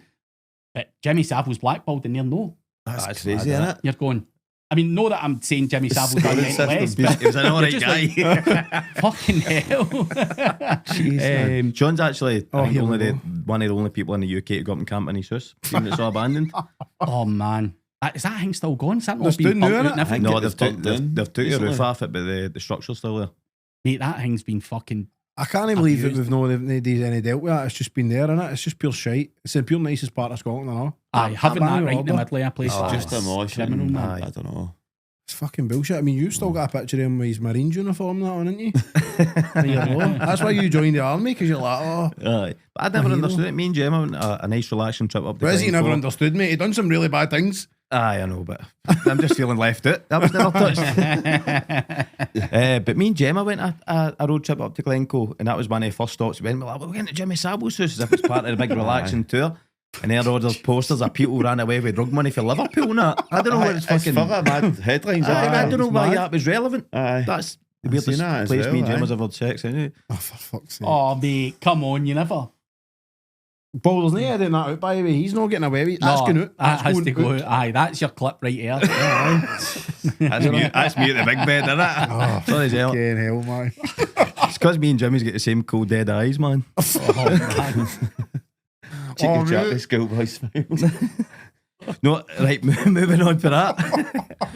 Speaker 3: But Jimmy Savile's blackballed and they're no.
Speaker 2: That's crazy, isn't it?
Speaker 3: You're going, I mean, not that I'm saying Jimmy Savile done anything less, but
Speaker 4: he was an alright guy.
Speaker 3: Like, fucking hell.
Speaker 4: Jeez, Sean's actually one of the only people in the UK who got up in camp in his house, even it's all abandoned.
Speaker 3: Oh man, Is that thing still going? Is that
Speaker 1: They're
Speaker 3: not being
Speaker 1: still
Speaker 3: bumped
Speaker 1: doing
Speaker 3: out
Speaker 1: it.
Speaker 3: and
Speaker 2: I
Speaker 3: everything?
Speaker 2: think
Speaker 4: No,
Speaker 2: it's bumped in
Speaker 4: they've took the
Speaker 2: recently.
Speaker 4: roof off it, but the structure's still there.
Speaker 3: Mate, that thing's been fucking...
Speaker 1: I can't even believe that
Speaker 3: Abused.
Speaker 1: we've not any dealt with that. It's just been there, innit? It's just pure shite. It's the pure nicest part of Scotland, I know.
Speaker 3: having that right in the
Speaker 1: Robber.
Speaker 3: middle of a place
Speaker 2: It's
Speaker 3: like
Speaker 2: just
Speaker 3: that is
Speaker 2: demolishing.
Speaker 3: criminal, man.
Speaker 2: I don't know.
Speaker 1: It's fucking bullshit. I mean, you've still got a picture of him with his Marines uniform, that one, haven't you? There you go. That's why you joined the army, because you're like, oh.
Speaker 4: Aye. But I never
Speaker 1: hero.
Speaker 4: understood it. Me and Gemma went a nice relaxing trip up to
Speaker 1: Whereas he never
Speaker 4: Glencoe.
Speaker 1: understood, mate. He done some really bad things.
Speaker 4: Aye, I know, but I'm just feeling left out. That was never touched. But me and Gemma went a road trip up to Glencoe, and that was one of the first stops we went. We're like, we're going to Jimmy Sabo's house as if it's part of the big relaxing tour. And there all those posters of people ran away with drug money for Liverpool and that. I don't know what it's fucking...
Speaker 2: full of mad headlines.
Speaker 4: I don't know why
Speaker 1: mad.
Speaker 4: that was relevant.
Speaker 2: Aye.
Speaker 4: That's the
Speaker 2: I've
Speaker 4: weirdest
Speaker 2: seen that as
Speaker 4: place
Speaker 2: well,
Speaker 4: me and
Speaker 2: aye.
Speaker 4: Gemma's ever had sex, anyway.
Speaker 1: Oh, for fuck's sake.
Speaker 3: Oh, mate, come on, you never...
Speaker 1: Paul, there's no editing that out, by the way. He's not getting away with it. That's going out.
Speaker 3: That
Speaker 1: That's
Speaker 3: has
Speaker 1: going
Speaker 3: to go
Speaker 1: out.
Speaker 3: out. Aye, that's your clip right here.
Speaker 4: That's me at the big bed, isn't it?
Speaker 1: Oh,
Speaker 4: Sorry, Gemma.
Speaker 1: fucking hell, man.
Speaker 4: It's because me and Jimmy's got the same cold dead eyes, man.
Speaker 3: Oh, man.
Speaker 2: Cheeky
Speaker 1: Oh,
Speaker 2: chat
Speaker 1: really?
Speaker 2: with schoolboy smiles.
Speaker 4: No, right, moving on for that.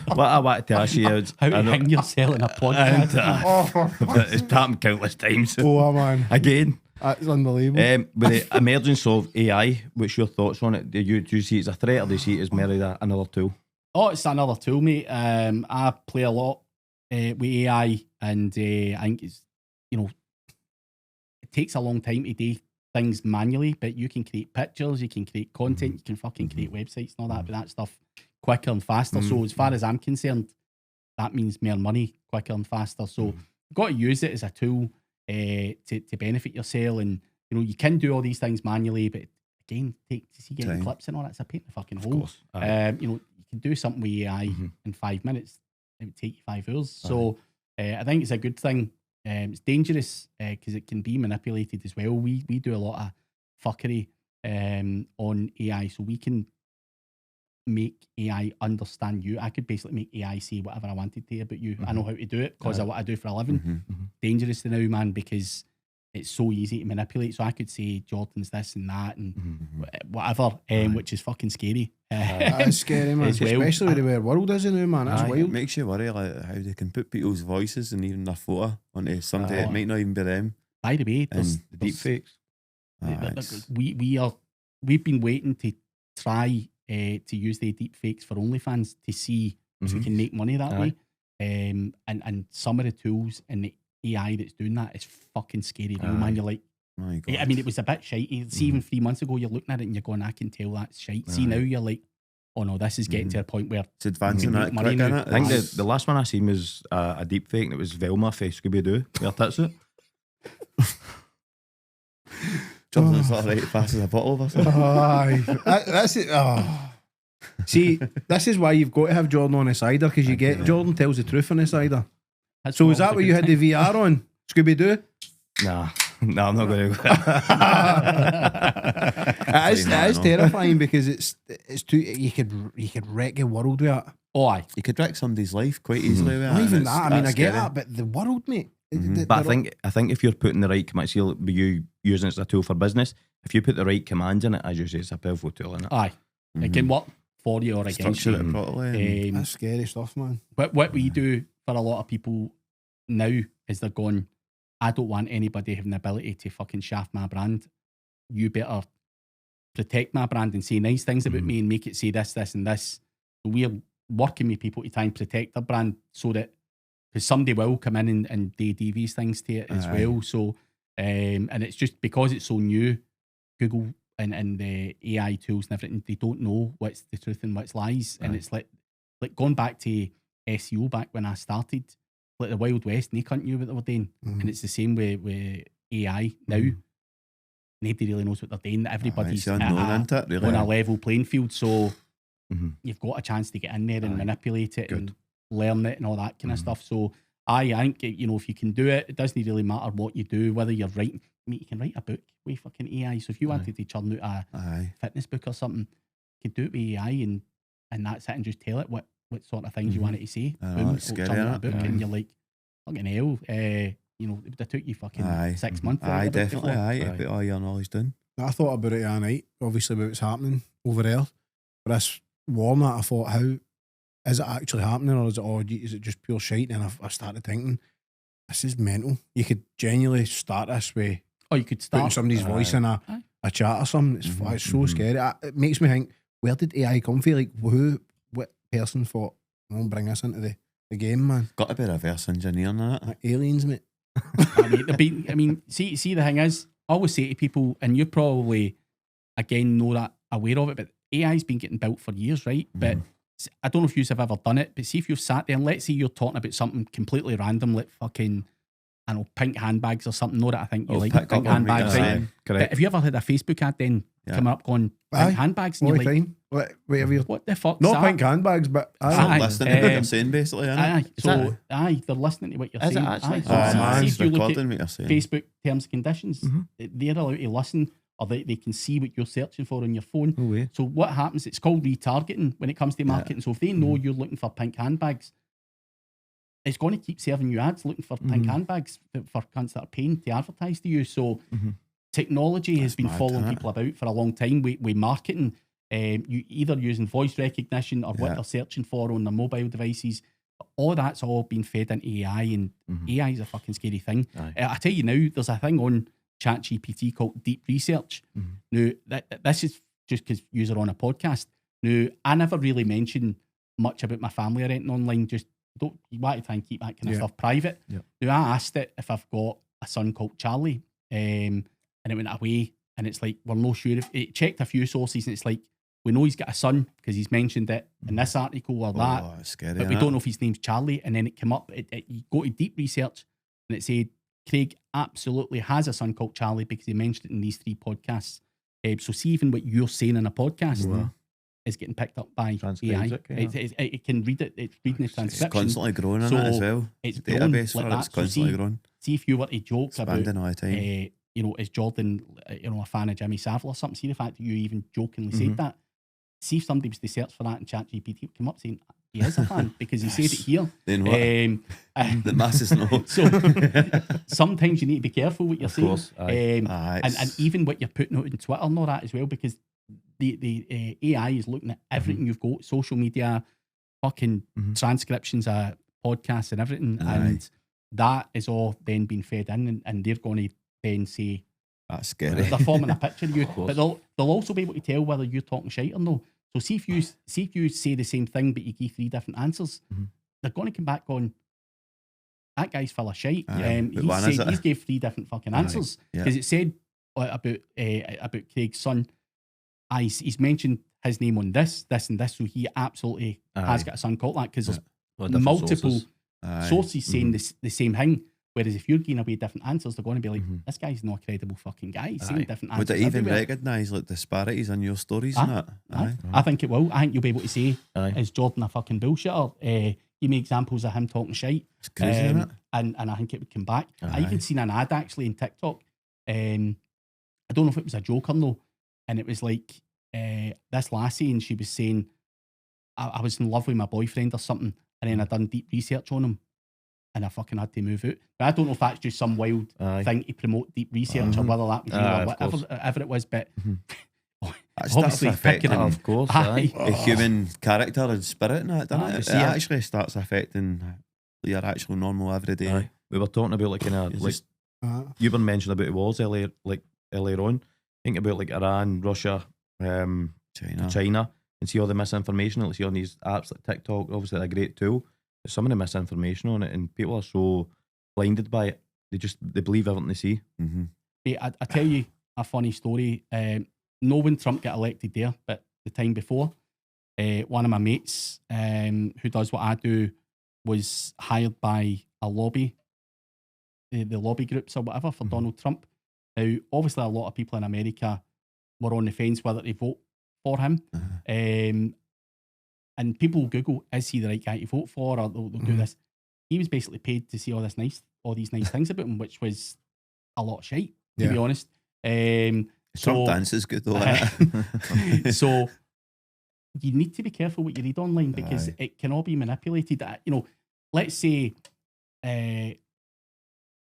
Speaker 4: What I wanted to ask you is...
Speaker 3: How
Speaker 4: I
Speaker 3: to
Speaker 4: know-
Speaker 3: hang yourself in a podcast.
Speaker 1: Oh, for fuck's
Speaker 4: It's happened countless times.
Speaker 1: Oh, man.
Speaker 4: Again.
Speaker 1: That's unbelievable.
Speaker 4: With the emergence of AI, what's your thoughts on it? Do you see it as a threat, or do you see it as merely another tool?
Speaker 3: Oh, it's another tool, mate. I play a lot with AI, and I think it's, it takes a long time to do things manually, but you can create pictures, you can create content, you can fucking create websites and all that, but that stuff quicker and faster. So as far as I'm concerned, that means more money quicker and faster. So you've got to use it as a tool to benefit yourself, and you can do all these things manually, but again, to see getting
Speaker 2: Time.
Speaker 3: clips and all that's a pain in the fucking
Speaker 4: Of
Speaker 3: hole.
Speaker 4: course. Aye.
Speaker 3: You can do something with AI in 5 minutes. It would take you 5 hours. So I think it's a good thing. It's dangerous because it can be manipulated as well. We do a lot of fuckery on AI, so we can make AI understand you. I could basically make AI say whatever I wanted to about you. I know how to do it because of what I do for a living. Dangerous to now, man, because it's so easy to manipulate. So I could say Jordan's this and that and whatever, which is fucking scary.
Speaker 1: That is scary, man.
Speaker 3: As well.
Speaker 1: Especially with the way the world is now, man. That's
Speaker 2: It
Speaker 1: wild.
Speaker 2: makes you worry like how they can put people's voices and even their photo onto somebody that might not even be them.
Speaker 3: By the way,
Speaker 2: And
Speaker 4: The deep fakes.
Speaker 3: we've been waiting to try to use the deep fakes for OnlyFans to see if we can make money that way. And some of the tools and the AI that's doing that is fucking scary, real, man. You're like,
Speaker 2: My God.
Speaker 3: I mean, it was a bit shitey. See, even 3 months ago, you're looking at it and you're going, I can tell that's shite. See, now you're like, oh no, this is getting to a point where
Speaker 2: It's advancing
Speaker 3: make
Speaker 2: that
Speaker 3: money
Speaker 2: quick,
Speaker 3: now.
Speaker 2: innit?
Speaker 4: I think
Speaker 2: It's-
Speaker 4: the last one I seen was a deep fake, and it was Velma for Scooby Doo. Where that's it.
Speaker 2: Jordan's not right, passes a bottle or something.
Speaker 1: Aye. That's it. Oh. See, this is why you've got to have Jordan on the cider, because you get Jordan tells the truth on the cider.
Speaker 3: that's
Speaker 1: So is
Speaker 3: always
Speaker 1: that
Speaker 3: a
Speaker 1: what
Speaker 3: good
Speaker 1: you had the
Speaker 3: thing.
Speaker 1: VR on? Scooby Doo?
Speaker 4: Nah, no, I'm not going to.
Speaker 1: It is
Speaker 2: no.
Speaker 1: terrifying because it's too you could wreck the world with it.
Speaker 3: Oh, aye.
Speaker 2: You could wreck somebody's life quite easily with
Speaker 1: Not
Speaker 2: that.
Speaker 1: even
Speaker 2: and
Speaker 1: that. I mean, I
Speaker 2: that's
Speaker 1: get
Speaker 2: scary.
Speaker 1: that, but the world, mate.
Speaker 4: But I think if you're putting the right commands, see, with you using it as a tool for business, if you put the right commands in it, as you say, it's a powerful tool in it.
Speaker 3: Aye. It can work for you or against
Speaker 2: Structure
Speaker 3: you.
Speaker 2: it properly.
Speaker 1: That's scary stuff, man.
Speaker 3: What we do for a lot of people now is they're going, I don't want anybody having the ability to fucking shaft my brand. You better protect my brand and say nice things about me and make it say this, this, and this. So we're working with people to try and protect their brand so that, because somebody will come in and they do these things to it as well. So, and it's just because it's so new, Google and the AI tools and everything, they don't know what's the truth and what's lies. And it's like going back to SEO back when I started, like the Wild West, and they couldn't know what they were doing. And it's the same with AI now. Nobody really knows what they're doing. Everybody's
Speaker 2: It's unknown, isn't it, really?
Speaker 3: on a level playing field. So
Speaker 4: Mhm.
Speaker 3: you've got a chance to get in there and
Speaker 4: Aye.
Speaker 3: manipulate it
Speaker 4: Good.
Speaker 3: and learn it and all that kind of stuff. So I think, if you can do it, it doesn't really matter what you do, whether you're writing. I mean, you can write a book with fucking AI. So if you wanted to churn out a
Speaker 2: Aye.
Speaker 3: fitness book or something, you could do it with AI and that's it, and just tell it what sort of things you want it to say.
Speaker 2: I know,
Speaker 3: Boom,
Speaker 2: it's
Speaker 3: it'll
Speaker 2: scary,
Speaker 3: churn out a
Speaker 2: innit?
Speaker 3: book, and you're like, fucking hell. It would have took you fucking 6 months. to write
Speaker 2: Aye,
Speaker 3: a book
Speaker 2: definitely.
Speaker 3: before.
Speaker 2: Aye, to put all your knowledge down.
Speaker 1: I thought about it the other night, obviously, about what's happening over there. But this worn that, I thought, how is it actually happening, or is it just pure shite? And I started thinking, this is mental. You could genuinely start this with
Speaker 3: Or you could
Speaker 1: putting
Speaker 3: start
Speaker 1: somebody's voice in a chat or something. It's so scary. It makes me think, where did AI come from? Like, what person thought, I'll bring this into the game, man?
Speaker 2: Got to be reverse engineering in it.
Speaker 1: Like aliens, mate.
Speaker 3: I mean, see, the thing is, I always say to people, and you probably, again, know that, aware of it, but AI's been getting built for years, right? But I don't know if you've ever done it, but see if you've sat there and let's say you're talking about something completely random, like fucking, I don't know, pink handbags or something. Know that I think you like pink handbags, right? But have you ever had a Facebook ad then coming up going, pink handbags? And
Speaker 1: All
Speaker 3: you're
Speaker 1: the
Speaker 3: like,
Speaker 1: time. Whatever
Speaker 3: what the fuck's
Speaker 1: not
Speaker 3: that?
Speaker 1: pink handbags, but
Speaker 2: listening to what you're saying, basically, innit?
Speaker 3: They're listening to what you're saying.
Speaker 2: Is it actually? Man,
Speaker 3: See if you look at
Speaker 2: recording what you're saying.
Speaker 3: Facebook terms and conditions, they're allowed to listen, or they can see what you're searching for on your phone.
Speaker 4: No way.
Speaker 3: So what happens, it's called retargeting when it comes to marketing. So if they know you're looking for pink handbags, it's going to keep serving you ads looking for pink handbags for cunts that are paying to advertise to you. So technology has been following people about for a long time with marketing. You either using voice recognition or what they're searching for on their mobile devices. All that's all been fed into AI, and AI is a fucking scary thing. I tell you now, there's a thing on ChatGPT called deep research. Now, this is just because you're on a podcast. Now, I never really mention much about my family or anything online. Just you want to try and keep that kind of stuff private. Now, I asked it if I've got a son called Charlie, and it went away, and it's like, we're not sure if it checked a few sources, and it's like, we know he's got a son because he's mentioned it in this article or that,
Speaker 2: scary,
Speaker 3: but we don't know if his name's Charlie. And then it came up, you go to deep research, and it said Craig absolutely has a son called Charlie because he mentioned it in these 3 podcasts. So see, even what you're saying in a podcast is getting picked up by AI. It can read it. It's reading the transcription.
Speaker 2: It's constantly growing in it as well.
Speaker 3: It's
Speaker 2: the database for it's constantly growing.
Speaker 3: See if you were to joke
Speaker 2: Expanding
Speaker 3: about,
Speaker 2: all the time.
Speaker 3: Is Jordan, a fan of Jimmy Savile or something? See the fact that you even jokingly said that. See if somebody was to search for that in ChatGPT, would come up saying he is a fan because he said it here.
Speaker 2: Then what? The masses know.
Speaker 3: So sometimes you need to be careful what you're saying.
Speaker 4: Course,
Speaker 3: and even what you're putting out on Twitter and all that as well, because the AI is looking at everything you've got, social media, fucking transcriptions of podcasts and everything. And that is all then being fed in, and they're going to then say,
Speaker 2: that's scary.
Speaker 3: They're forming a picture of you, but they'll also be able to tell whether you're talking shite or no. So see if you say the same thing, but you give 3 different answers, they're going to come back on, that guy's full of shite. He's gave 3 different fucking answers because it said about Craig's son. He's mentioned his name on this, and this, so he absolutely has got a son called that because there's multiple sources saying the same thing. Whereas if you're giving away different answers, they're going to be like, this guy's not a credible fucking guy. He's saying different answers.
Speaker 2: Would it even
Speaker 3: everywhere.
Speaker 2: recognise like disparities in your stories and that?
Speaker 3: I think it will. I think you'll be able to say, is Jordan a fucking bullshitter? Give me examples of him talking shite.
Speaker 2: It's crazy, isn't it?
Speaker 3: And I think it would come back. I even seen an ad actually in TikTok. I don't know if it was a joke or no. And it was like this lassie, and she was saying, I was in love with my boyfriend or something, and then I done deep research on him, and I fucking had to move out. But I don't know if that's just some wild thing to promote deep research or whether that was whatever it was. But obviously picking it,
Speaker 4: of course,
Speaker 2: a human character and spirit in it, doesn't it? It actually starts affecting your actual normal everyday.
Speaker 4: We were talking about like you were mentioning about wars earlier on. Think about like Iran, Russia, China, and see all the misinformation. Like see on these apps like TikTok, obviously a great tool. There's some of the misinformation on it, and people are so blinded by it. They believe everything they see.
Speaker 3: I tell you a funny story. No, when Trump got elected there, but the time before, one of my mates who does what I do was hired by a lobby, the lobby groups or whatever for Donald Trump. Now, obviously, a lot of people in America were on the fence whether to vote for him. And people will Google, is he the right guy to vote for? Or they'll do this. He was basically paid to say all these nice things about him, which was a lot of shite, to be honest.
Speaker 2: Trump dance is good though.
Speaker 3: So you need to be careful what you read online because it can all be manipulated. Let's say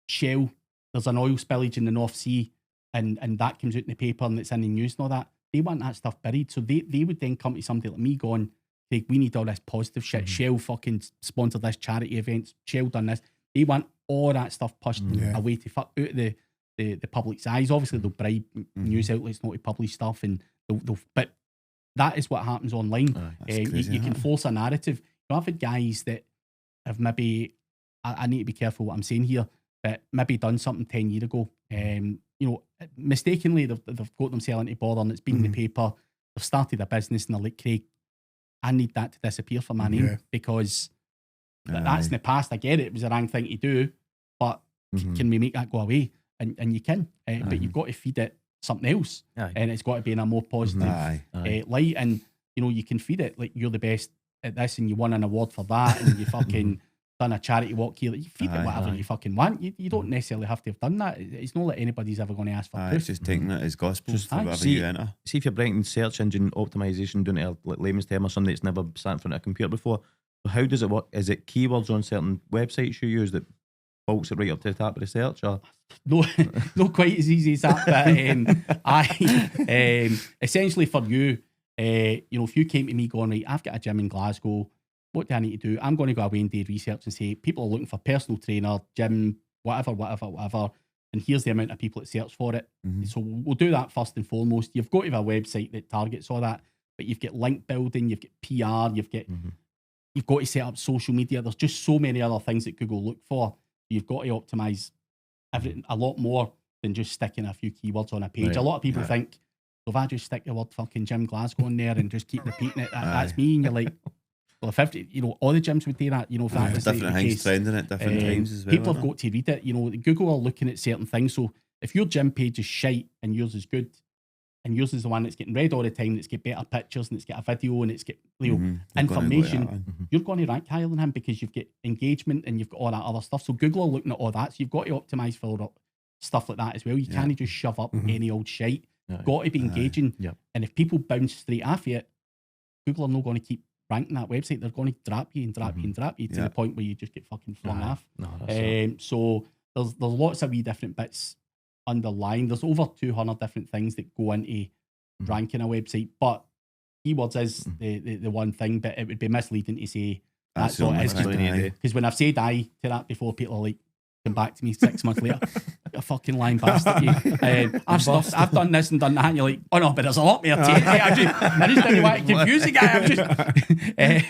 Speaker 3: Shell, there's an oil spillage in the North Sea and that comes out in the paper and it's in the news and all that. They want that stuff buried. So they would then come to somebody like me going, Craig, we need all this positive shit. Shell fucking sponsored this charity events. Shell done this. They want all that stuff pushed away to fuck out the public's eyes. Obviously, they'll bribe news outlets not to publish stuff, and they'll but that is what happens online.
Speaker 2: Crazy,
Speaker 3: you can force a narrative. I've had guys that have maybe, I need to be careful what I'm saying here, but maybe done something 10 years ago. Mistakenly, they've got themselves into bother, and it's been in the paper. They've started a business, and they're like, Craig, I need that to disappear from my name because that's in the past. I get it. It was a wrong thing to do, but can we make that go away? And you can, but you've got to feed it something else, and it's got to be in a more positive light. And you can feed it like you're the best at this, and you won an award for that, and you fucking done a charity walk here. You feed it whatever you fucking want. You don't necessarily have to have done that. It's not that anybody's ever going to ask for proof.
Speaker 2: It's just taking it as gospel for whatever you enter.
Speaker 4: See if you're breaking search engine optimization down to a layman's term or somebody that's never sat in front of a computer before. So how does it work? Is it keywords on certain websites you use that bolts it right up to the top of the search? Or
Speaker 3: no, not quite as easy as that. But essentially for you, if you came to me going, right, I've got a gym in Glasgow. What do I need to do? I'm going to go away and do research and say people are looking for personal trainer, gym, whatever. And here's the amount of people that search for it. So we'll do that first and foremost. You've got to have a website that targets all that, but you've got link building, you've got PR, you've got to set up social media. There's just so many other things that Google look for. You've got to optimize everything a lot more than just sticking a few keywords on a page.
Speaker 4: Right.
Speaker 3: A lot of people think, well, if I just stick the word fucking Gym Glasgow in there and just keep repeating it, that's me. And you're like, well, if all the gyms would do that, if that was
Speaker 2: different
Speaker 3: the
Speaker 2: things
Speaker 3: case,
Speaker 2: trending at different times as well.
Speaker 3: People have got to read it. Google are looking at certain things. So if your gym page is shite and yours is good, and yours is the one that's getting read all the time, that's got better pictures and it's got a video and it's got information, you're going to rank higher than him because you've got engagement and you've got all that other stuff. So Google are looking at all that. So you've got to optimize for stuff like that as well. You can't just shove up any old shite. You've got to be engaging. And if people bounce straight off it, Google are not going to keep ranking that website. They're going to drop you to the point where you just get fucking flung off. So there's lots of wee different bits underlying. There's over 200 different things that go into ranking a website, but keywords is the one thing, but it would be misleading to say that's what it is. Because when I've said aye to that before, people are like, come back to me 6 months later, a fucking lying bastard. I've done this and done that, and you're like, oh no, but there's a lot more to it. I just didn't want to confuse the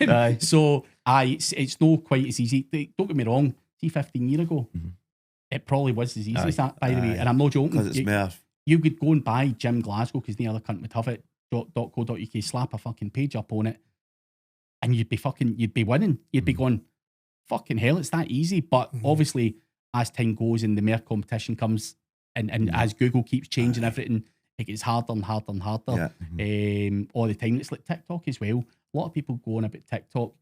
Speaker 3: guy. So it's not quite as easy. Don't get me wrong, see 15 years ago, it probably was as easy as that, by the way, and I'm not joking.
Speaker 2: Because it's
Speaker 3: you could go and buy Gym Glasgow because the other cunt would have it, .co.uk, slap a fucking page up on it, and you'd be winning. You'd be going, fucking hell, it's that easy. But obviously, as time goes and the more competition comes, and as Google keeps changing everything, it gets harder and harder and harder all the time. It's like TikTok as well. A lot of people go on about TikTok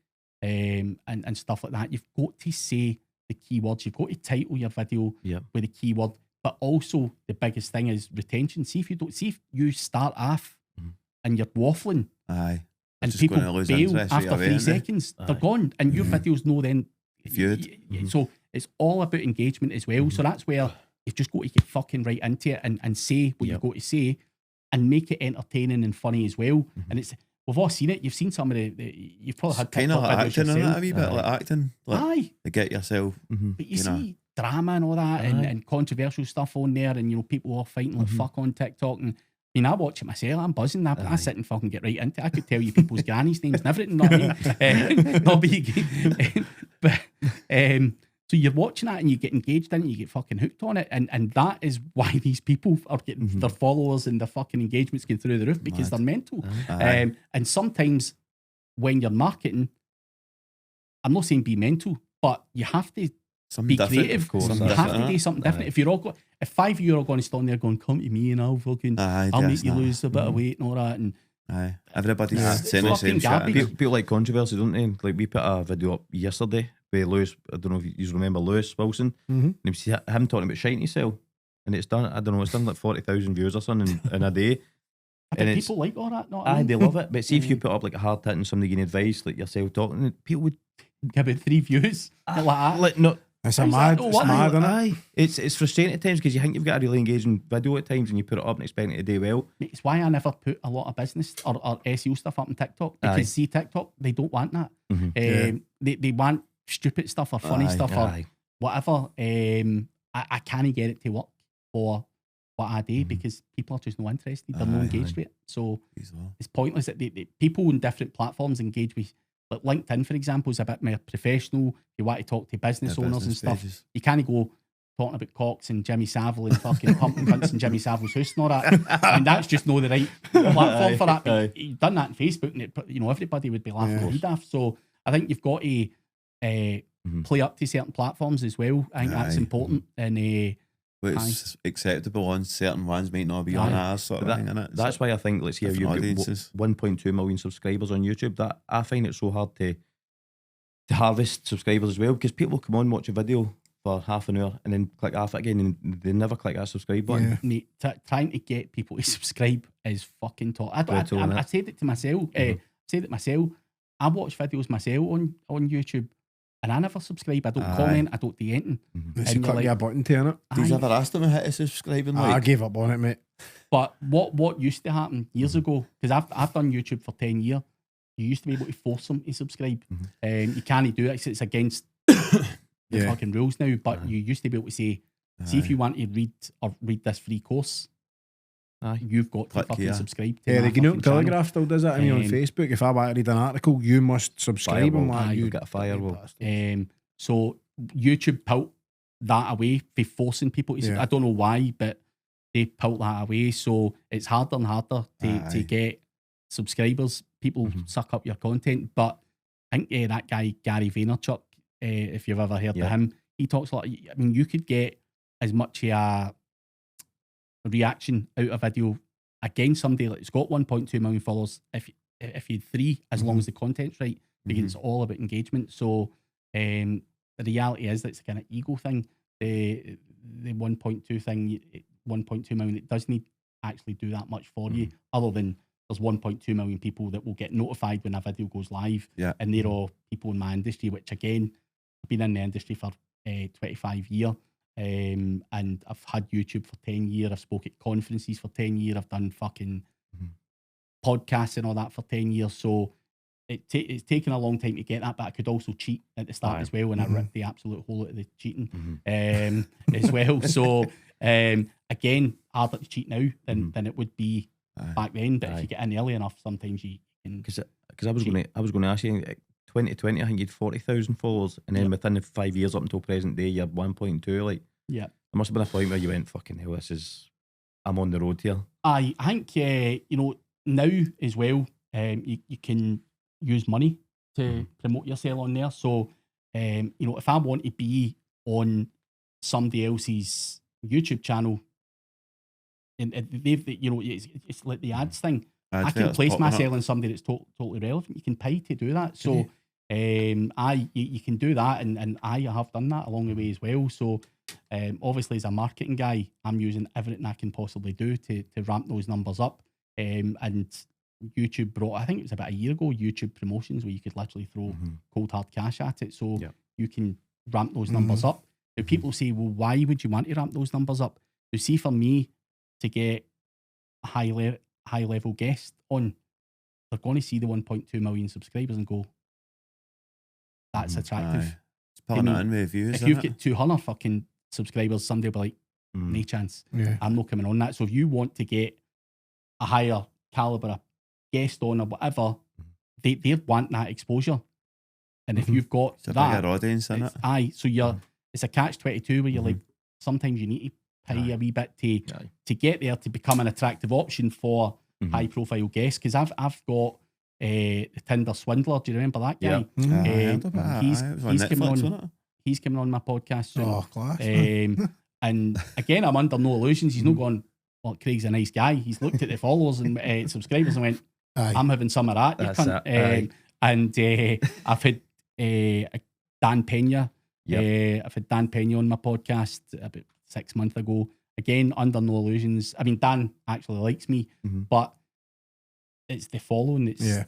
Speaker 3: and stuff like that. You've got to say the keywords. You've got to title your video with a keyword. But also the biggest thing is retention. See if you start off and you're waffling, and people bail after 3 seconds, they're gone, and your videos no then
Speaker 2: viewed.
Speaker 3: So it's all about engagement as well. So that's where you've just got to get fucking right into it and say what you've got to say and make it entertaining and funny as well. And we've all seen it. You've seen some of you've probably had
Speaker 2: kind of like acting in it a wee bit, like acting, like to get yourself.
Speaker 3: But you see drama and all that and controversial stuff on there, and people all fighting like fuck on TikTok. And I mean, I watch it myself. I'm buzzing. I sit and fucking get right into it. I could tell you people's grannies' names and everything. So you're watching that and you get engaged in it, you get fucking hooked on it, and that is why these people are getting their followers and their fucking engagements going through the roof, because they're mental. And sometimes when you're marketing, I'm not saying be mental, but you have to be creative. You have to do something different. If 5 of you are going to stand there going, come to me and I'll make you lose a bit of weight and all that, and
Speaker 2: everybody's saying the same shit.
Speaker 4: People like controversy, don't they? Like, we put a video up yesterday with Lewis. I don't know if you remember Lewis Wilson. And you see him talking about shiny cell, and it's done. I don't know. It's done like 40,000 views or something in a day.
Speaker 3: And people like all that.
Speaker 4: They love it. But see if you put up like a hard hit and somebody giving advice like yourself talking, people would
Speaker 3: give it 3 views like that.
Speaker 4: Like, no,
Speaker 1: It's
Speaker 3: How's
Speaker 1: mad,
Speaker 3: that?
Speaker 1: it's
Speaker 3: What?
Speaker 1: mad, isn't it?
Speaker 4: Aye. It's frustrating at times because you think you've got a really engaging video at times and you put it up and expect it to do well.
Speaker 3: It's why I never put a lot of business or SEO stuff up on TikTok, because
Speaker 4: Aye.
Speaker 3: see, TikTok, they don't want that.
Speaker 4: Mhm.
Speaker 3: They want stupid stuff or funny stuff or whatever. I can't get it to work for what I do because people are just not interested. They're not engaged with it. So it's pointless that people on different platforms engage with. Like LinkedIn, for example, is a bit more professional. You want to talk to business owners and stuff.
Speaker 2: pages.
Speaker 3: You can't go talking about Cox and Jimmy Savile and fucking pumping cunts and Jimmy Savile's house and all that. I mean, that's just not the right platform for that. But you've done that on Facebook, and everybody would be laughing their head off. So I think you've got to play up to certain platforms as well. I think that's important. And
Speaker 2: but it's acceptable on certain ones, might not be on ours sort of thing, innit?
Speaker 4: That's why I think, let's see, you've got 1.2 million subscribers on YouTube. That I find it so hard to harvest subscribers as well, because people come on, watch a video for half an hour and then click off it again and they never click that subscribe button.
Speaker 3: Mate, trying to get people to subscribe is fucking tough. I said it to myself. Said it myself. I watch videos myself on YouTube. And I never subscribe. I don't comment. I don't do anything.
Speaker 1: It's click a button to it.
Speaker 2: Did you ever ask them to hit a subscribe and like?
Speaker 1: I gave up on it, mate.
Speaker 3: But what used to happen years ago, because I've done YouTube for 10 years, you used to be able to force them to subscribe. You can't do it. It's against the fucking rules now. But you used to be able to say, see if you want to read this free course, you've got to fucking subscribe to
Speaker 1: the
Speaker 3: fucking
Speaker 1: Telegraph still does that. I mean, on Facebook, if I want to read an article, you must subscribe.
Speaker 4: You get a firewall.
Speaker 3: So YouTube pulled that away for forcing people to. I don't know why, but they pulled that away. So it's harder and harder to get subscribers. People suck up your content. But I think that guy Gary Vaynerchuk, if you've ever heard of him, he talks a lot. I mean, you could get as much a reaction out of video against somebody that's got 1.2 million followers if you 3, as long as the content's right, because it's all about engagement. So the reality is that it's a kind of ego thing. The 1.2 thing, 1.2 million, it doesn't actually do that much for you, other than there's 1.2 million people that will get notified when a video goes live, and they're all people in my industry, which again, I've been in the industry for 25 years. And I've had YouTube for 10 years. I've spoke at conferences for 10 years. I've done fucking podcasts and all that for 10 years. So it's taken a long time to get that, but I could also cheat at the start as well, and I ripped the absolute whole out of the cheating as well. So again, harder to cheat now than it would be back then. But if you get in early enough, sometimes you can. Because
Speaker 4: I was going to ask you. 2020, I think you had 40,000 followers, and then within the 5 years up until present day, you're 1.2. Like, there must have been a point where you went, "Fucking hell, I'm on the road here."
Speaker 3: I think now as well, you can use money to promote yourself on there. So, if I want to be on somebody else's YouTube channel, and it's like the ads thing. I can place myself on somebody that's totally relevant. You can pay to do that. So you can do that, and I have done that along the way as well. So obviously, as a marketing guy, I'm using everything I can possibly do to ramp those numbers up. And YouTube brought, I think it was about a year ago, YouTube promotions, where you could literally throw cold hard cash at it. So you can ramp those numbers up. Now people say, well, why would you want to ramp those numbers up? You see, for me to get a high level guest on, they're going to see the 1.2 million subscribers and go, that's attractive.
Speaker 2: It's pulling it in with views.
Speaker 3: If you get 200 fucking subscribers, somebody will be like, no chance. I'm not coming on that. So if you want to get a higher caliber of guest on or whatever, they want that exposure. And if you've got
Speaker 2: it's a bigger audience, isn't it?
Speaker 3: So it's a catch-22 where you're like, sometimes you need to pay a wee bit to get there, to become an attractive option for high profile guests. Because I've got the Tinder swindler. Do you remember that guy? He's coming on my podcast soon.
Speaker 1: Oh, class.
Speaker 3: And again, I'm under no illusions. He's not going, well, Craig's a nice guy. He's looked at the followers and subscribers and went, I'm having some of that. And I've had Dan Pena. I've had Dan Pena on my podcast about 6 months ago. Again, under no illusions. I mean, Dan actually likes me, but it's the following that's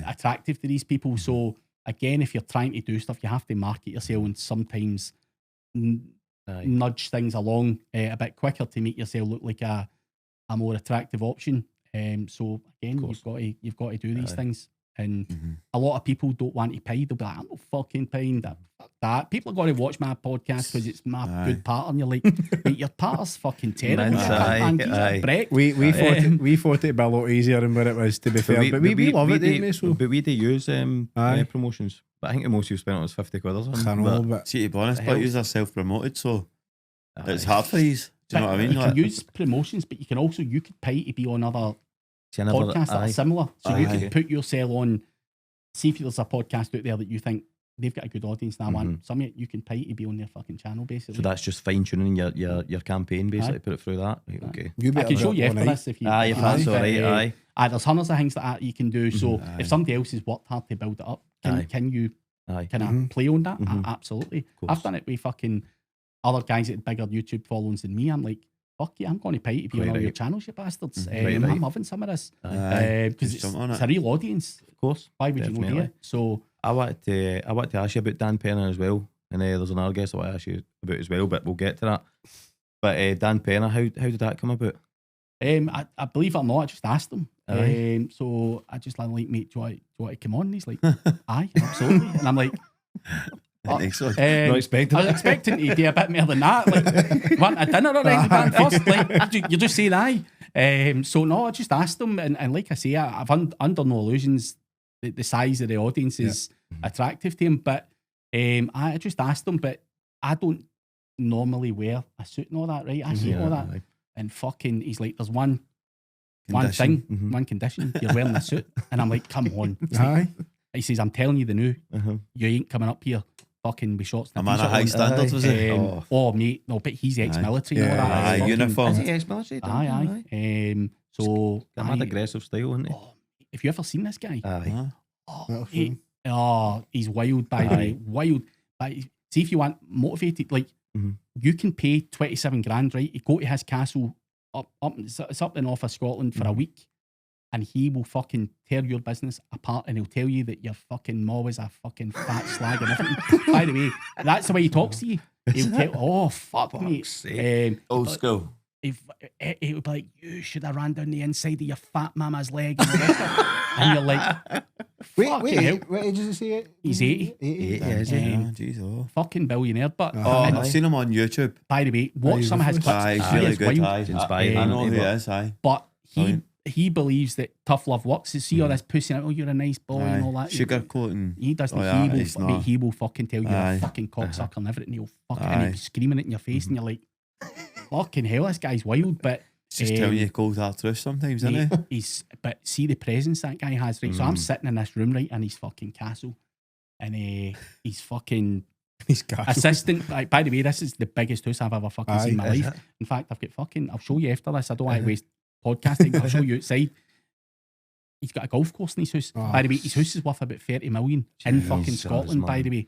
Speaker 3: attractive to these people. So again, if you're trying to do stuff, you have to market yourself, and sometimes nudge things along a bit quicker to make yourself look like a more attractive option. So again, you've got to do these things. And a lot of people don't want to pay. They'll be like, I'm not fucking paying that. Fuck that. People are going to watch my podcast because it's my good part. And you're like, mate, your part's fucking terrible.
Speaker 1: We thought it'd be a lot easier than what it was, to be fair. But we love it, didn't we? So.
Speaker 4: But we do use promotions. But I think the most you've spent on was 50 quid or something.
Speaker 1: I know, but
Speaker 2: see, to be honest, but you are self-promoted, so it's hard for you. Do you know what I mean?
Speaker 3: You can use promotions, but you could pay to be on other podcasts that are similar. So you could put yourself on, see if there's a podcast out there that you think they've got a good audience and I want some of it, you can pay to be on their fucking channel, basically.
Speaker 4: So that's just fine-tuning your campaign, basically, put it through that. Right, okay.
Speaker 3: I can show you after this if you...
Speaker 4: if that's all right,
Speaker 3: there's hundreds of things that you can do. So if somebody else has worked hard to build it up, can you play on that? Absolutely. I've done it with fucking other guys that had bigger YouTube followings than me. I'm like, fuck yeah, I'm going to pay to be on all your channels, you bastards. I'm loving some of this because it's a real audience.
Speaker 4: Of course.
Speaker 3: Why would you not do it? So
Speaker 4: I wanted to ask you about Dan Pena as well, and there's another guest I want to ask you about as well, but we'll get to that. But Dan Pena, how did that come about?
Speaker 3: I believe it or not, I just asked him. So I just like, mate, do you want to come on? And he's like, aye, absolutely. And I'm like,
Speaker 4: not expecting.
Speaker 3: I was expecting to do a bit more than that. Like, want a dinner or anything first? Like, you just saying aye. So no, I just asked him, and like I say, I've under no illusions the size of the audience is attractive to him. But I just asked him, but I don't normally wear a suit and all that, right? I hate all that. Right. And fucking, he's like, there's one condition, you're wearing a suit. And I'm like, come on. He says, I'm telling you the new, you ain't coming up here fucking with shorts.
Speaker 2: A man of high standards, was it?
Speaker 3: Oh, mate, no, but he's ex-military and all that.
Speaker 2: Aye, uniform.
Speaker 4: Is he ex-military?
Speaker 3: Aye. So...
Speaker 4: Got mad aggressive style, isn't he?
Speaker 3: Oh, have you ever seen this guy?
Speaker 1: Aye.
Speaker 3: He's wild, by the way. Wild. See, if you want motivated, like, you can pay 27 grand, right? You go to his castle, it's up in off of Scotland for a week, and he will fucking tear your business apart, and he'll tell you that your fucking ma is a fucking fat slag and everything. By the way, that's the way he talks to you. He'll tell, fuck me.
Speaker 2: Old school.
Speaker 3: He would be like, you should have ran down the inside of your fat mama's leg. And you're like,
Speaker 1: wait, what age does he say it?
Speaker 3: He's 80.
Speaker 2: 80,
Speaker 3: fucking billionaire. But
Speaker 2: I've seen him on YouTube.
Speaker 3: By the way, watch some of his clips.
Speaker 2: He's really good.
Speaker 4: Inspiring.
Speaker 2: I know who he is.
Speaker 3: But he believes that tough love works. You see all this pussy, oh, you're a nice boy and all that.
Speaker 2: Sugarcoating.
Speaker 3: He doesn't. He will fucking tell you you're a fucking cocksucker and everything. He'll fucking be screaming it in your face, and you're like, fucking hell, this guy's wild. But
Speaker 2: just telling you cold hard truth sometimes, isn't he?
Speaker 3: But see the presence that guy has, right? So I'm sitting in this room, right, in his fucking castle, and he's fucking his assistant. Like, by the way, this is the biggest house I've ever fucking seen in my life. In fact, I've got fucking. I'll show you after this. I don't want to waste podcasting. I'll show you outside. He's got a golf course in his house. By the way, his house is worth about 30 million in fucking Scotland. By the way,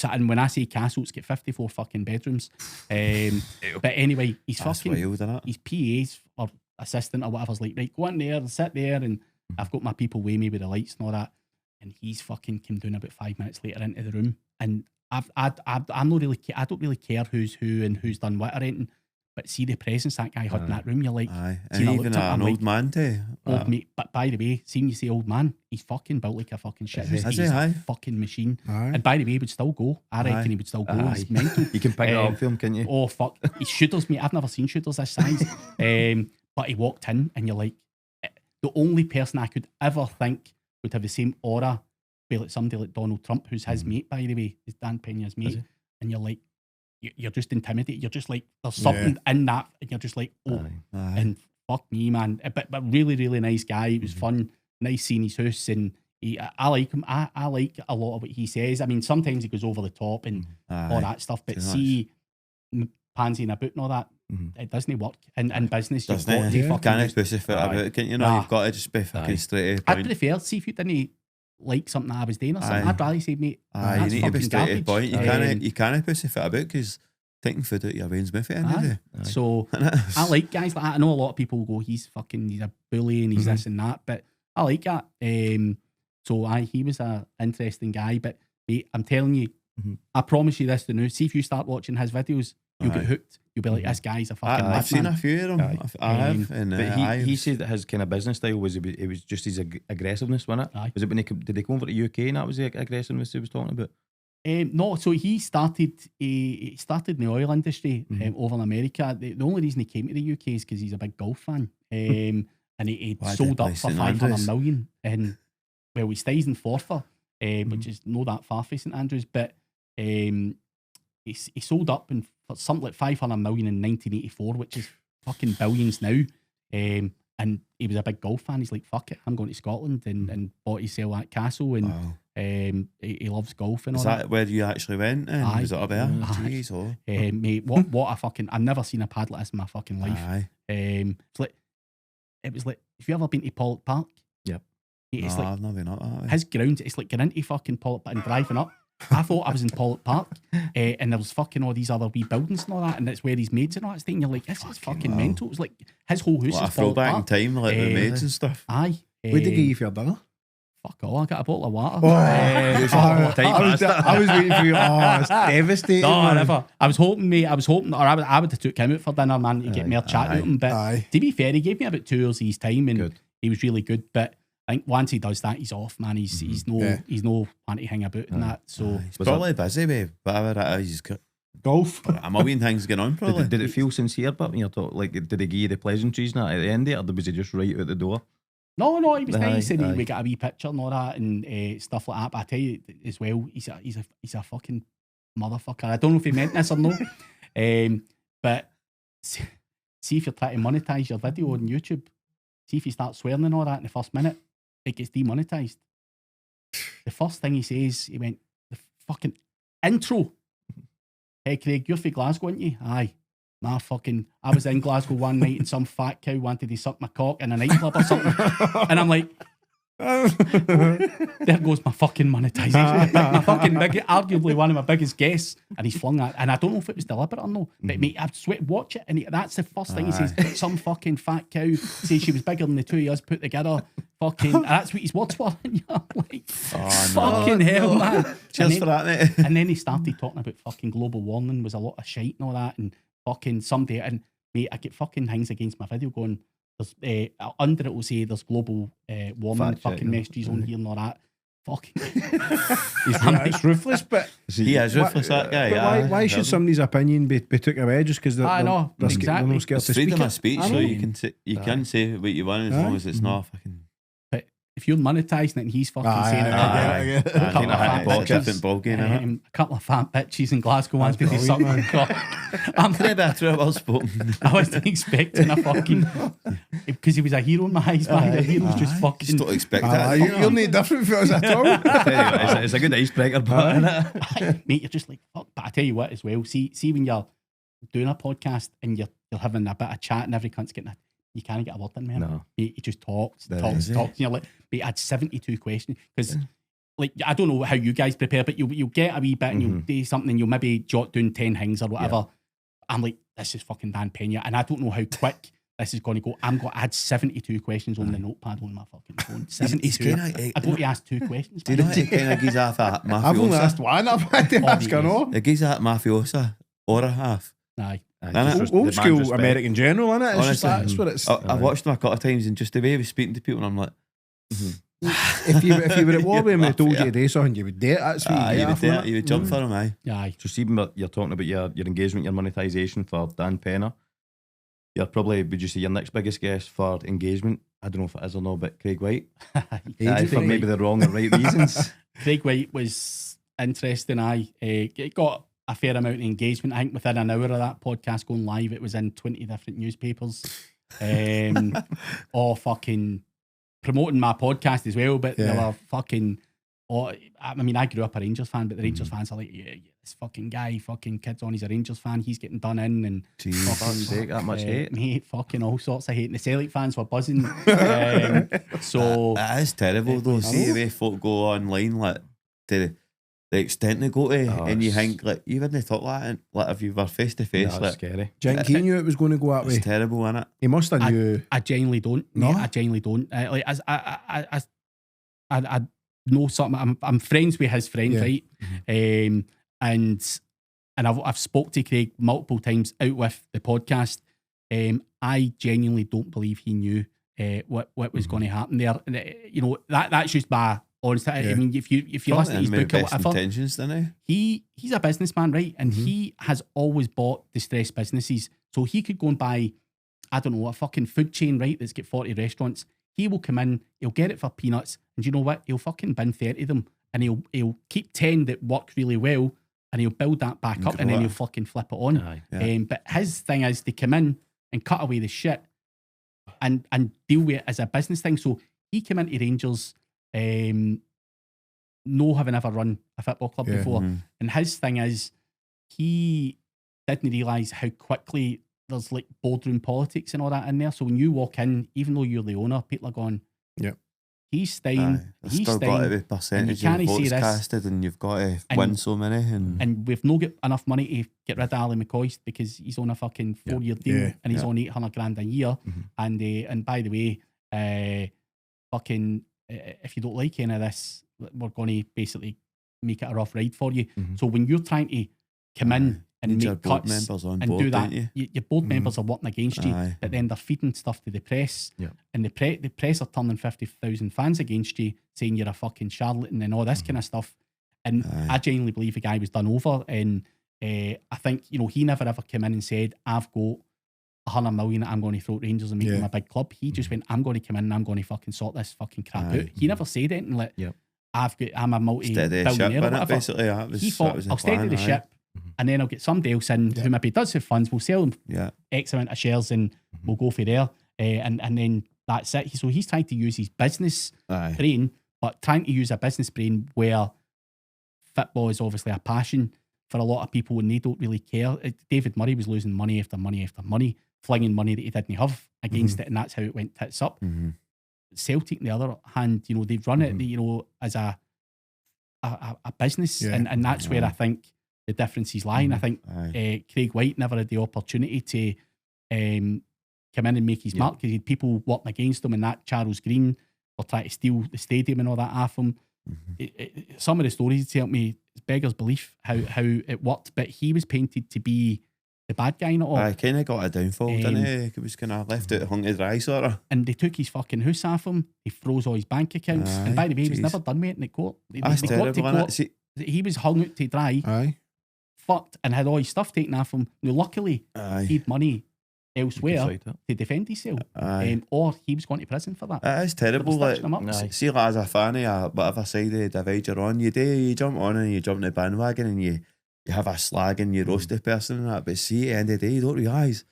Speaker 3: and when I say castle, it's got 54 fucking bedrooms. But anyway, he's fucking his PAs or assistant or whatever's like, right, go in there and sit there, and I've got my people weigh me with the lights and all that. And he's fucking came down about 5 minutes later into the room, and I'm not really, I don't really care who's who and who's done what or anything. But see the presence that guy had in that room, you're like,
Speaker 2: and even an old man too.
Speaker 3: Mate, but by the way, seeing you say old man, he's fucking built like a fucking shit. He's a fucking machine. And by the way, he would still go. I reckon he would still go. He's mental.
Speaker 4: You can pick it up for him, can you?
Speaker 3: Oh fuck, he's shooters, mate. I've never seen shooters this size. But he walked in, and you're like, the only person I could ever think would have the same aura, be like somebody like Donald Trump, who's his mate, by the way, is Dan Pena's mate, and you're like, you're just intimidated. You're just like, there's something in that, and you're just like, and fuck me, man. But really, really nice guy. It was fun, nice seeing his house, and I like him. I like a lot of what he says. I mean, sometimes he goes over the top and all that stuff, but see, pansy in a boot and all that, it doesn't work. In business, you've got to fucking
Speaker 2: can't pussyfoot about it, can't you? No, you've got to just be fucking straight to the point.
Speaker 3: I'd prefer, see if you didn't like something that I was doing or something, I'd rather say, mate,
Speaker 2: you need to be straight to the point. You can't pussyfoot about, because taking food out your veins with it anyway.
Speaker 3: So I like guys like that. I know a lot of people go, he's a bully and he's this and that, but I like that. So he was an interesting guy, but mate, I'm telling you, I promise you this, the news. See if you start watching his videos, you'll get hooked. You'll be like, this guy's a fucking
Speaker 2: I've seen
Speaker 3: madman.
Speaker 2: a few of them. I have. And,
Speaker 4: But he said that his kind of business style was it was just his aggressiveness, wasn't it?
Speaker 3: Aye.
Speaker 4: Was it when did they go over to the UK and that was the aggressiveness he was talking about?
Speaker 3: No, so he started in the oil industry over in America. The only reason he came to the UK is because he's a big golf fan. And he sold up for 500 million. And well, he stays in Forfar, which is not that far from St Andrews, but he sold up for something like 500 million in 1984, which is fucking billions now. And he was a big golf fan. He's like, fuck it, I'm going to Scotland and bought himself that castle. And he loves golf and all that.
Speaker 2: Is that where you actually went? And was it up there? Jeez, oh.
Speaker 3: Mate, what a fucking... I've never seen a pad like this in my fucking life. It was like, have you ever been to Pollock Park?
Speaker 4: Yep.
Speaker 3: It's
Speaker 2: no,
Speaker 3: like,
Speaker 2: I've never been up that way.
Speaker 3: his grounds, it's like getting into fucking Pollock Park and driving up. I thought I was in Pollock Park, and there was fucking all these other wee buildings and all that, and it's where these maids and all that stuff, and you're like, this is fucking mental. It's like, his whole house
Speaker 2: What,
Speaker 3: is
Speaker 2: a
Speaker 3: Pollock
Speaker 2: throwback in
Speaker 3: Park.
Speaker 2: time, like the maids and stuff.
Speaker 3: Aye.
Speaker 1: What did they give you for your dinner?
Speaker 3: Fuck all, I got a bottle of water.
Speaker 1: I was waiting for you. Oh, it's devastating.
Speaker 3: No,
Speaker 1: man.
Speaker 3: never. I was hoping, or I would have took him out for dinner, man, to get more chat with him. But to be fair, he gave me about 2 hours of his time, and he was really good. But I think once he does that, he's off, man. He's no plan to hang about and that. So
Speaker 2: He's probably busy with whatever it is. He's got
Speaker 1: golf.
Speaker 2: a million things going on, probably.
Speaker 4: Did it feel sincere, but when you're talking, like, did he give you the pleasantries and that at the end of it, or was he just right out the door?
Speaker 3: No, he was nice, and we got a wee picture and all that, and stuff like that. But I tell you as well, he's a fucking motherfucker. I don't know if he meant this or no, but see if you're trying to monetize your video on YouTube, see if you start swearing and all that in the first minute, it gets demonetized. The first thing he says, he went, the fucking intro. Hey Craig, you're from Glasgow, aren't you? Aye. Nah, fucking, I was in Glasgow one night and some fat cow wanted to suck my cock in a nightclub or something. And I'm like, there goes my fucking monetization. My fucking arguably one of my biggest guests, and he's flung that. And I don't know if it was deliberate or no, but mate, I swear, watch it, and that's the first thing he says. Some fucking fat cow says she was bigger than the two of us put together. Fucking, and that's what his words were. And you're like, fucking hell, man.
Speaker 2: Cheers for that, mate.
Speaker 3: And then he started talking about fucking global warming was a lot of shite and all that, and fucking somebody, and mate, I get fucking things against my video going, there's under it will say there's global warming fucking messages on here and all that. Fucking
Speaker 1: It's ruthless, but
Speaker 2: he is ruthless, that guy.
Speaker 1: But why should somebody's opinion be took away just because they're
Speaker 3: know, exactly.
Speaker 1: not scared to
Speaker 2: It's
Speaker 1: speak
Speaker 2: freedom
Speaker 1: it?
Speaker 2: of speech, so you can say what you want as long as it's not fucking.
Speaker 3: If you're monetizing it and he's fucking saying it,
Speaker 1: I get it.
Speaker 2: Different ball game,
Speaker 3: a couple of fat bitches in Glasgow wants to suck my cock. I'm
Speaker 2: well spoken.
Speaker 3: I wasn't expecting a fucking, because he was a hero in my eyes, man. The hero's just fucking.
Speaker 2: Just don't expect that.
Speaker 1: You're not different for us at all.
Speaker 4: It's a good icebreaker, but
Speaker 3: mate, you're just like, fuck. But I tell you what as well, see when you're doing a podcast and you're having a bit of chat and every cunt's getting you can't get a word in, man.
Speaker 4: No.
Speaker 3: He just talks. And you're like, mate, I had 72 questions. Because, like, I don't know how you guys prepare, but you'll get a wee bit and you'll do something and you'll maybe jot down 10 things or whatever. Yeah. I'm like, this is fucking Dan Pena. And I don't know how quick this is going to go. I'm going to add 72 questions on the notepad on my fucking phone. 72. I got to ask 2 questions.
Speaker 2: Do you know he kind of gives off a mafiosa?
Speaker 1: I've only asked one. I've had to ask no.
Speaker 2: It gives that mafiosa or a half.
Speaker 3: Aye.
Speaker 1: Old school American general, innit? It's
Speaker 2: Honestly,
Speaker 1: just that's what it's.
Speaker 2: I've watched him a couple of times, and just the way he was speaking to people, and I'm like,
Speaker 1: if you were at war with him and he told you to do something, you would do it. That's what
Speaker 2: you would jump for him,
Speaker 3: aye.
Speaker 4: So see, you're talking about your engagement, your monetization for Dan Pena. You're probably, would you say, your next biggest guest for engagement? I don't know if it is or not, but Craig Whyte. For maybe the wrong or right reasons.
Speaker 3: Craig Whyte was interesting. It got a fair amount of engagement. I think within an hour of that podcast going live, it was in 20 different newspapers. All fucking promoting my podcast as well, but they were fucking. I mean, I grew up a Rangers fan, but the Rangers fans are like, yeah, this fucking guy, fucking kid's on, he's a Rangers fan, he's getting done in, and
Speaker 4: fuck's sake, that much hate,
Speaker 3: mate, fucking all sorts of hate. And the Celtic fans were buzzing. So
Speaker 2: that is terrible though. See the way folk go online, like to the extent they go to, and you think like you wouldn't talk like that, like if you were face to face, like
Speaker 4: scary.
Speaker 1: Jink, he knew it was going to go that way.
Speaker 2: It's terrible, isn't it?
Speaker 1: He must have knew.
Speaker 3: I genuinely don't.
Speaker 1: No,
Speaker 3: I genuinely don't. Like as I know something. I'm friends with his friend, right? and I've spoke to Craig multiple times out with the podcast. I genuinely don't believe he knew what was going to happen there. And, that's just my honest. I mean, if you listen to his book or whatever,
Speaker 2: intentions, didn't he?
Speaker 3: He's a businessman, right? And he has always bought distressed businesses. So he could go and buy, I don't know, a fucking food chain, right? That's got 40 restaurants. He will come in, he'll get it for peanuts, and you know what? He'll fucking bin 30 of them, and he'll keep 10 that work really well, and he'll build that back up, and then he'll fucking flip it on. But his thing is to come in and cut away the shit and deal with it as a business thing. So he came into Rangers, no having ever run a football club before, and his thing is he didn't realise how quickly there's like boardroom politics and all that in there. So when you walk in, even though you're the owner, people are going, he's staying. He's
Speaker 2: still
Speaker 3: staying.
Speaker 2: got to be percentage of votes casted, and you've got to win so many.
Speaker 3: And we've not got enough money to get rid of Ali McCoist because he's on a fucking 4-year deal and he's on 800 grand a year. And by the way, if you don't like any of this, we're going to basically make it a rough ride for you. So when you're trying to come in and make cuts and board, do that, your board members are working against you, but then they're feeding stuff to the press, and the press are turning 50,000 fans against you, saying you're a fucking charlatan and all this kind of stuff. And I genuinely believe the guy was done over. And I think, he never ever came in and said, I've got 100 million that I'm going to throw at Rangers and make them a big club. He just went, I'm going to come in and I'm going to fucking sort this fucking crap out. He never said anything like, I'm a multi-billionaire or whatever.
Speaker 2: Basically,
Speaker 3: he thought, I'll steady the ship, and then I'll get somebody else in who maybe does have funds. We'll sell them X amount of shares and we'll go for there. And then that's it. So he's trying to use his business brain, but trying to use a business brain where football is obviously a passion for a lot of people and they don't really care. David Murray was losing money after money after money, flinging money that he didn't have against it, and that's how it went tits up. Celtic, on the other hand, they've run it, as a business, and that's where I think the differences lie. And I think Craig Whyte never had the opportunity to come in and make his mark because he had people working against him, and that Charles Green were trying to steal the stadium and all that off him. Some of the stories tell me it's beggar's belief how it worked, but he was painted to be the bad guy in it all.
Speaker 2: I kind of got a downfall, didn't he? He was kind of left out hung to dry, sort of.
Speaker 3: And they took his fucking house off him. He froze all his bank accounts. And by the way, he was never done with it in the court.
Speaker 2: That's terrible,
Speaker 3: he was hung out to dry, fucked, and had all his stuff taken off him. Now, luckily, he had money elsewhere to defend himself. Or he was going to prison for that.
Speaker 2: It is terrible. See, as a fan of whatever side of the divide you're on, you jump on and you jump in the bandwagon and you have a slag and you roast the person and that, but see, at the end of the day, you don't realise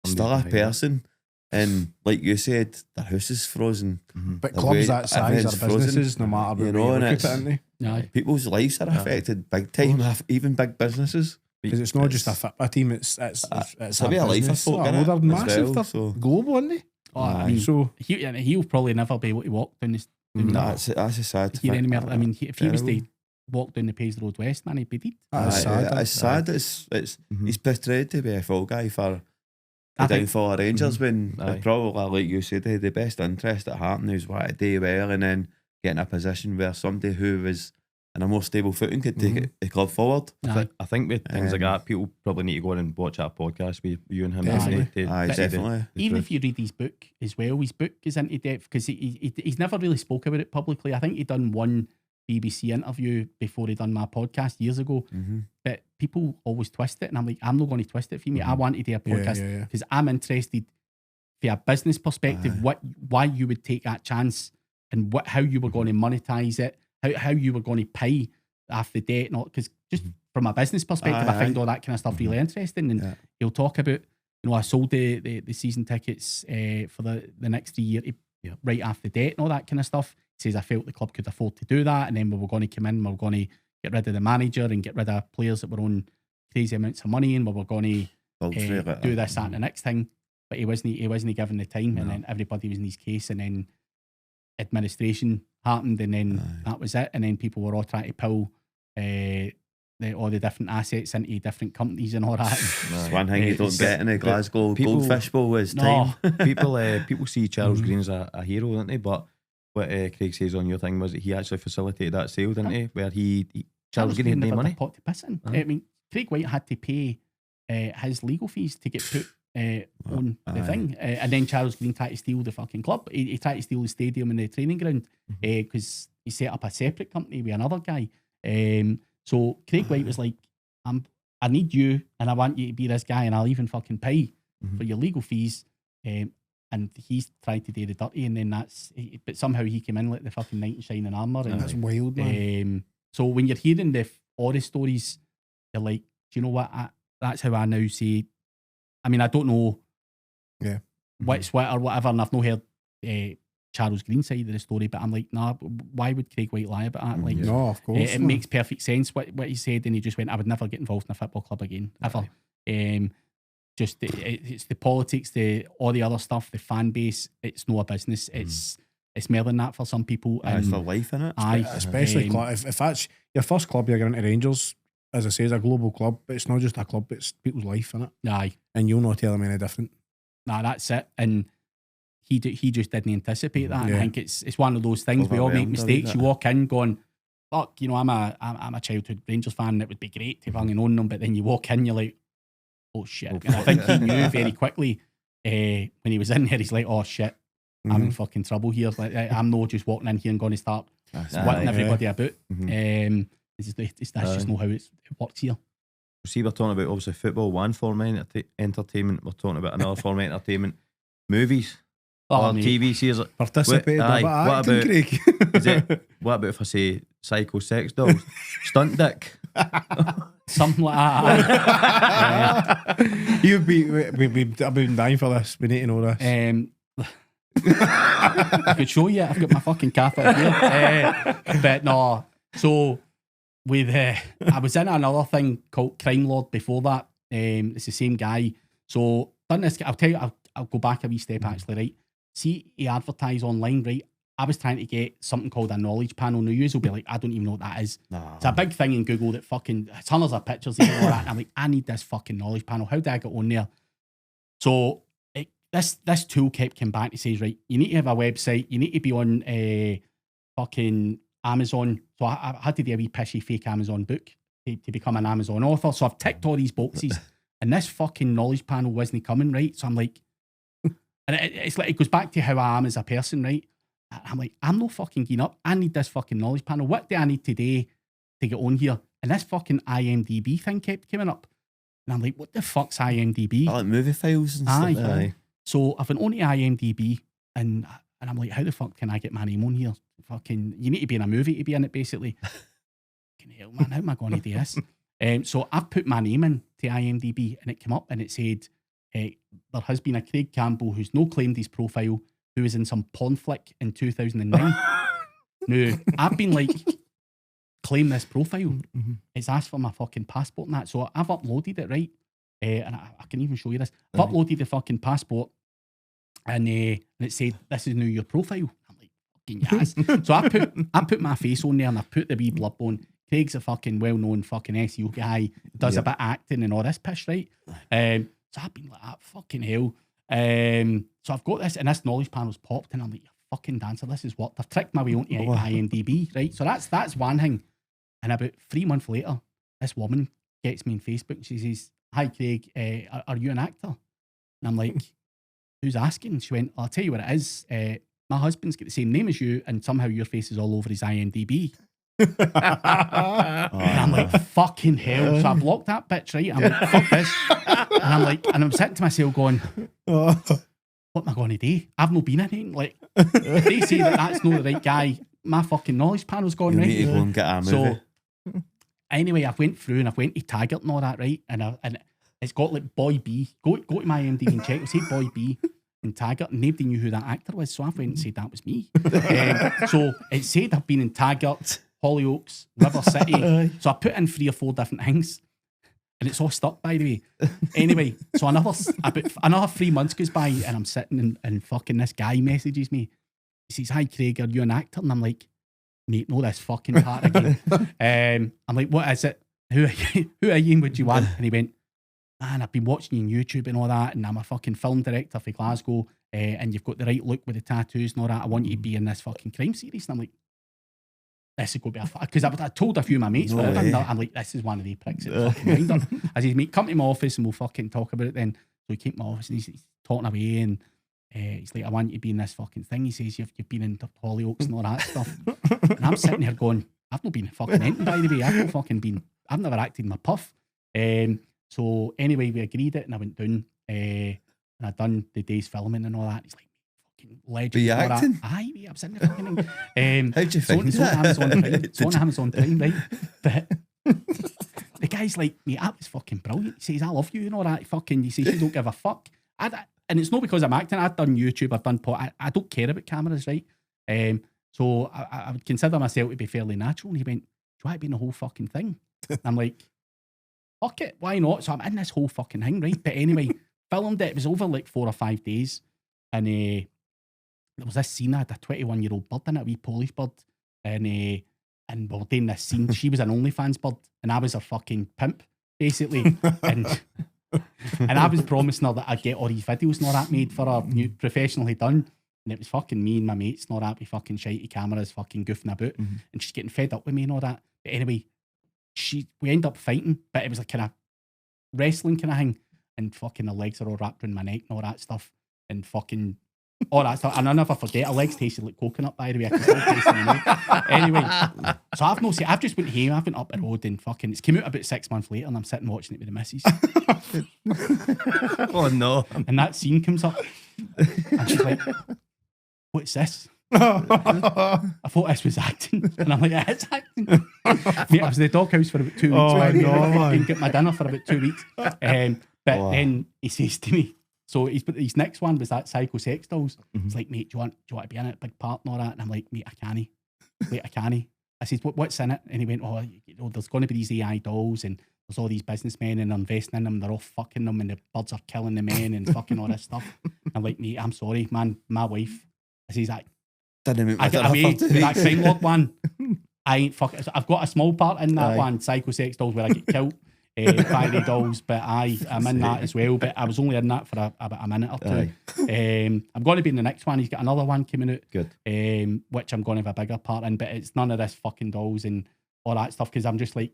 Speaker 2: still a person. And like you said, their house is frozen.
Speaker 1: But clubs that size are businesses, no matter what you look at it, aren't
Speaker 3: they?
Speaker 2: People's lives are affected big time, even big businesses.
Speaker 1: Because it's not just a football team, it's
Speaker 2: a life of folk,
Speaker 1: they're massive,
Speaker 2: well,
Speaker 1: they're global, aren't they?
Speaker 3: I mean,
Speaker 1: so
Speaker 3: he'll probably never be able to walk down this.
Speaker 2: That's a sad thing.
Speaker 3: I mean, if he was to walk down the Pays Road West, man, he'd be dead.
Speaker 1: That's sad.
Speaker 2: It's sad. It's he's portrayed to be a fall guy for the downfall of Rangers when probably, like you said, they had the best interest at heart and he was wanting to do well, and then get in a position where somebody who was in a more stable footing could take the club forward.
Speaker 4: I think with things like that, people probably need to go in and watch that podcast with you and him.
Speaker 2: Definitely.
Speaker 3: Even if you read his book as well, his book is into depth because he's never really spoke about it publicly. I think he done one BBC interview before he done my podcast years ago, but people always twist it, and I'm like, I'm not going to twist it for me. I want to do a podcast because I'm interested from a business perspective, why you would take that chance and how you were going to monetize it, how you were going to pay off the debt, and all. Because just from a business perspective, I find all that kind of stuff really interesting. And he'll talk about, I sold the season tickets for the next 3 years right off the debt and all that kind of stuff. He says, I felt the club could afford to do that, and then we were going to come in, we were going to get rid of the manager and get rid of players that were on crazy amounts of money, and we were going to do this, that, and the next thing. But he wasn't given the time, and then everybody was in his case, and then administration happened, and then that was it. And then people were all trying to pull all the different assets into different companies and all that.
Speaker 2: It's one thing you don't get in a Glasgow Goldfish Bowl is time.
Speaker 4: People see Charles Green as a hero, don't they? But what Craig says on your thing was that he actually facilitated that sale, didn't he? Where he Charles Green had no
Speaker 3: never
Speaker 4: money.
Speaker 3: had a pot to piss in. I mean, Craig Whyte had to pay his legal fees to get put on the thing. And then Charles Green tried to steal the fucking club. He tried to steal the stadium and the training ground because he set up a separate company with another guy. So Craig Whyte was like, I need you and I want you to be this guy and I'll even fucking pay for your legal fees. And he's tried to do the dirty, and then but somehow he came in like the fucking knight in shining armour. And
Speaker 1: that's wild, man.
Speaker 3: So when you're hearing the horror stories, you're like, do you know what? That's how I now say. I mean, I don't know what's what or whatever, and I've not heard Charles Green's side of the story, but I'm like, nah, why would Craig Whyte lie about that? Like,
Speaker 1: no, of course.
Speaker 3: It makes perfect sense what he said, and he just went, I would never get involved in a football club again, ever. Just it's the politics, all the other stuff, the fan base. It's not a business. It's more than that for some people.
Speaker 2: It's for life, innit?
Speaker 1: Especially if that's your first club you're going to Rangers, as I say, is a global club, but it's not just a club, it's people's life, innit?
Speaker 3: Aye.
Speaker 1: And you'll not tell them any different.
Speaker 3: Nah, that's it. And he just didn't anticipate that. And I think it's one of those things. We all make mistakes. You walk in going, fuck, you know, I'm a childhood Rangers fan, and it would be great to have hung on them, but then you walk in, you're like, oh shit. And I think he knew very quickly when he was in there, he's like, oh shit, I'm in fucking trouble here. Like, I'm not just walking in here and going to start swatting everybody about. That's just not how it works here.
Speaker 4: See, we're talking about obviously football, one form of entertainment. We're talking about another form of entertainment, movies, or TV series.
Speaker 1: Participate. What about Craig?
Speaker 4: What about if I say psycho sex dolls, stunt dick?
Speaker 3: Something like that.
Speaker 1: I've been dying for this. We need to know this.
Speaker 3: I could show you. I've got my fucking catheter here. But no. So I was in another thing called Crime Lord before that. It's the same guy. So done this. I'll tell you. I'll go back a wee step actually. Right. See, he advertised online. Right. I was trying to get something called a knowledge panel. Now, you will be like, I don't even know what that is. It's a big thing in Google that fucking tons of pictures and all that. And I'm like, I need this fucking knowledge panel. How do I get on there? So this tool kept coming back. It says, right, you need to have a website. You need to be on fucking Amazon. So I had to do a wee pishy fake Amazon book to become an Amazon author. So I've ticked all these boxes, and this fucking knowledge panel wasn't coming, right? So I'm like, and it's like, it goes back to how I am as a person, right? I'm like, I'm not fucking geeing up. I need this fucking knowledge panel. What do I need today to get on here? And this fucking IMDb thing kept coming up. And I'm like, what the fuck's IMDb?
Speaker 2: Like movie files and
Speaker 3: stuff.
Speaker 2: Aye.
Speaker 3: So I've been on to IMDb and I'm like, how the fuck can I get my name on here? Fucking, you need to be in a movie to be in it, basically. Fucking hell, man, how am I going to do this? So I've put my name in to IMDb and it came up and it said, there has been a Craig Campbell who's no claimed his profile, who was in some porn flick in 2009. Now, I've been like, claim this profile. It's asked for my fucking passport and that. So I've uploaded it, right? And I can even show you this. I've uploaded the fucking passport and it said, this is now your profile. I'm like, fucking yes. So I put my face on there and I put the wee blurb on. Craig's a fucking well-known fucking SEO guy, does a bit of acting and all this pish, right? So I've been like, fucking hell. So I've got this, and this knowledge panel's popped, and I'm like, you fucking dancer, this is what they've tricked my way onto IMDb, right? So that's one thing. And about 3 months later, this woman gets me on Facebook. She says, "Hi Craig, are you an actor?" And I'm like, "Who's asking?" She went, "I'll tell you what it is. My husband's got the same name as you, and somehow your face is all over his IMDb." And I'm like, fucking hell. So I blocked that bitch, right? I'm like, fuck this. And I'm sitting to myself going, what am I going to do? I've not been in it. Like, if they say that's not the right guy, my fucking knowledge panel's gone,
Speaker 2: you
Speaker 3: right?
Speaker 2: need to go and get a movie.
Speaker 3: So, anyway, I went through and I went to Taggart and all that, right? And it's got like Boy B. Go to my IMDb and check. It said Boy B and Taggart, and nobody knew who that actor was. So I went and said that was me. So it said I've been in Taggart, Hollyoaks, River City. So I put in 3 or 4 different things. And it's all stuck, by the way. Anyway, so another 3 months goes by and I'm sitting and fucking this guy messages me. He says, "Hi Craig, are you an actor?" And I'm like, "Mate, no, this fucking part again." I'm like, "What is it? Who are you and what do you want?" And he went, "Man, I've been watching you on YouTube and all that, and I'm a fucking film director for Glasgow, and you've got the right look with the tattoos and all that. I want you to be in this fucking crime series." And I'm like, this is going to be a fuck. Because I told a few of my mates,
Speaker 2: No way.
Speaker 3: I'm like, this is one of the pricks that fucking mind her. I says, mate, come to my office and we'll fucking talk about it then. So he came to my office and he's talking away and he's like, I want you to be in this fucking thing. He says, you've been in Hollyoaks and all that stuff. And I'm sitting there going, I've not been fucking anything, by the way. I've never acted in my puff. So anyway, we agreed it and I went down and I done the day's filming and all that. He's like, fucking legend.
Speaker 2: Were you
Speaker 3: and all
Speaker 2: acting?
Speaker 3: That. Aye, mate, I was in the fucking thing.
Speaker 2: How'd you find
Speaker 3: It's on
Speaker 2: that?
Speaker 3: Amazon Prime. It's on Amazon Prime, right? But the guy's like, mate, that was fucking brilliant. He says, I love you and all that. He says, you don't give a fuck. And it's not because I'm acting. I've done YouTube, I've done I don't care about cameras, right? So I would consider myself to be fairly natural. And he went, do you want to be in the whole fucking thing? I'm like, fuck it, why not? So I'm in this whole fucking thing, right? But anyway, filmed it. It was over like 4 or 5 days. And there was this scene. I had a 21-year-old bird in it, a wee Polish bird. And we were doing this scene. She was an OnlyFans bird. And I was her fucking pimp, basically. and I was promising her that I'd get all these videos and all that made for her, professionally done. And it was fucking me and my mates and all that with fucking shitey cameras, fucking goofing about.
Speaker 2: Mm-hmm.
Speaker 3: And she's getting fed up with me and all that. But anyway, we end up fighting, but it was a kind of wrestling kind of thing. And fucking her legs are all wrapped around my neck and all that stuff. And fucking all that stuff. And I'll never forget, her legs tasted like coconut, by the way. I can still taste them now. Anyway, so I've just went home, I've been up the road and fucking, it's came out about 6 months later and I'm sitting watching it with the missus.
Speaker 4: Oh no.
Speaker 3: And that scene comes up and she's like, what's this? I thought this was acting. And I'm like, yeah, it's acting. Mate, I was in the doghouse for about 2 weeks.
Speaker 1: Oh, no,
Speaker 3: I
Speaker 1: man.
Speaker 3: didn't get my dinner for about 2 weeks. But then he says to me, so his next one was that Psycho Sex Dolls. He's like, mate, do you want to be in it? Big part and all that. And I'm like, mate, I can't. Mate, I can't. I said, what's in it? And he went, oh, there's going to be these AI dolls and there's all these businessmen and they're investing in them. They're all fucking them and the birds are killing the men and fucking all this stuff. I'm like, mate, I'm sorry, man. My wife. I says,
Speaker 2: Didn't make my
Speaker 3: I get
Speaker 2: dinner
Speaker 3: away
Speaker 2: for 2
Speaker 3: with that
Speaker 2: weeks.
Speaker 3: crime lord one. I ain't fucking. I've got a small part in that one, Psycho Sex Dolls, where I get killed by the dolls. But I'm in that as well. But I was only in that for about a minute or two. I'm going to be in the next one. He's got another one coming out.
Speaker 4: Good.
Speaker 3: Which I'm going to have a bigger part in. But it's none of this fucking dolls and all that stuff because I'm just like,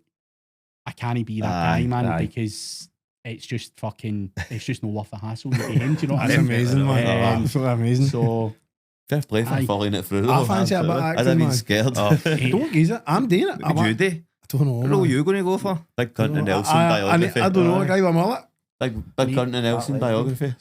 Speaker 3: I can't be that guy, man, because it's just fucking. It's just no worth the hassle. At the end, do you know what I
Speaker 1: That's
Speaker 3: mean?
Speaker 1: amazing, man. Absolutely amazing.
Speaker 3: So.
Speaker 2: Fair play for following it through.
Speaker 1: I fancy a bit of
Speaker 2: I'd
Speaker 1: acting,
Speaker 2: have been
Speaker 1: man.
Speaker 2: scared.
Speaker 1: Don't use it. I'm doing it.
Speaker 4: What would you do?
Speaker 1: I don't know.
Speaker 4: What role are
Speaker 1: man.
Speaker 4: you going to go for?
Speaker 2: Big Cunt and Nelson
Speaker 1: I
Speaker 2: biography.
Speaker 1: don't know a guy with a mullet.
Speaker 2: Big Cunt and Nelson biography.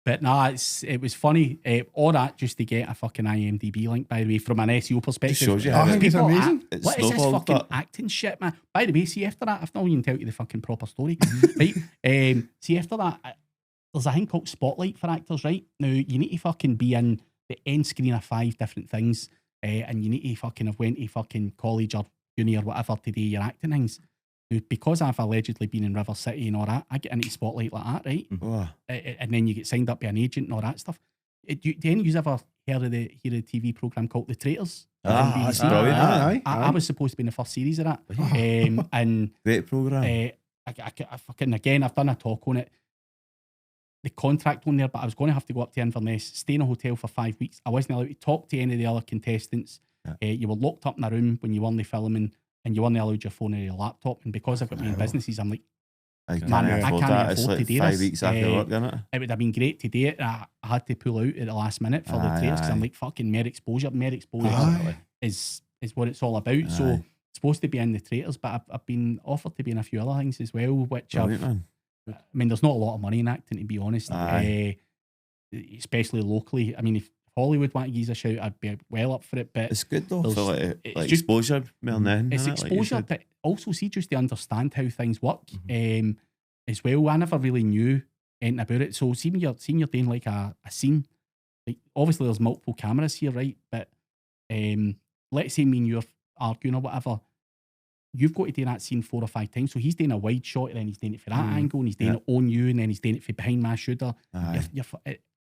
Speaker 3: But nah, it was funny. All that just to get a fucking IMDb link, by the way, from an SEO perspective.
Speaker 2: Just shows you
Speaker 1: I
Speaker 2: how
Speaker 1: think it's
Speaker 3: People
Speaker 1: amazing.
Speaker 2: It's
Speaker 3: what is this
Speaker 2: snowballed,
Speaker 3: fucking
Speaker 2: but-
Speaker 3: acting shit, man? By the way, see after that, I've not even tell you the fucking proper story, right? See after that, there's a thing called Spotlight for actors, right? Now, you need to fucking be in the end screen of 5 different things, and you need to fucking have went to fucking college or uni or whatever to do your acting things. Now, because I've allegedly been in River City and all that, I get into Spotlight like that, right?
Speaker 2: Oh,
Speaker 3: And then you get signed up by an agent and all that stuff. Do any of you ever hear of the TV programme called The Traitors?
Speaker 2: Ah,
Speaker 3: on
Speaker 2: that's
Speaker 3: BBC?
Speaker 2: brilliant.
Speaker 1: Aye,
Speaker 3: I was supposed to be in the first series of that. And
Speaker 2: great programme.
Speaker 3: I fucking, again, I've done a talk on it. The contract on there, but I was going to have to go up to Inverness, stay in a hotel for 5 weeks. I wasn't allowed to talk to any of the other contestants. You were locked up in a room when you weren't filming, and you weren't allowed your phone or your laptop. And because I've got my own businesses, I'm like,
Speaker 2: I
Speaker 3: man, I
Speaker 2: afford
Speaker 3: can't
Speaker 2: that. It's
Speaker 3: afford
Speaker 2: like
Speaker 3: to do
Speaker 2: 5
Speaker 3: this.
Speaker 2: weeks after work, isn't it?
Speaker 3: it would have been great to do it. I had to pull out at the last minute for the traitors because I'm like, fucking mere exposure. Mere exposure is what it's all about. So it's supposed to be in the traitors, but I've been offered to be in a few other things as well, which
Speaker 2: Man.
Speaker 3: I mean, there's not a lot of money in acting, to be honest, especially locally. I mean, if Hollywood want to give us a shout, I'd be well up for it. But
Speaker 2: It's good though
Speaker 3: there's-
Speaker 2: for like
Speaker 3: it's
Speaker 2: like
Speaker 3: just-
Speaker 2: exposure more than anything,
Speaker 3: it's
Speaker 2: innit? Like you
Speaker 3: exposure,
Speaker 2: said.
Speaker 3: but also see just to understand how things work as well. I never really knew anything about it. So see when you're doing like a scene, like obviously there's multiple cameras here, right? But let's say me and you're arguing or whatever. You've got to do that scene 4 or 5 times. So he's doing a wide shot, and then he's doing it for that angle, and he's doing it on you, and then he's doing it for behind my shoulder.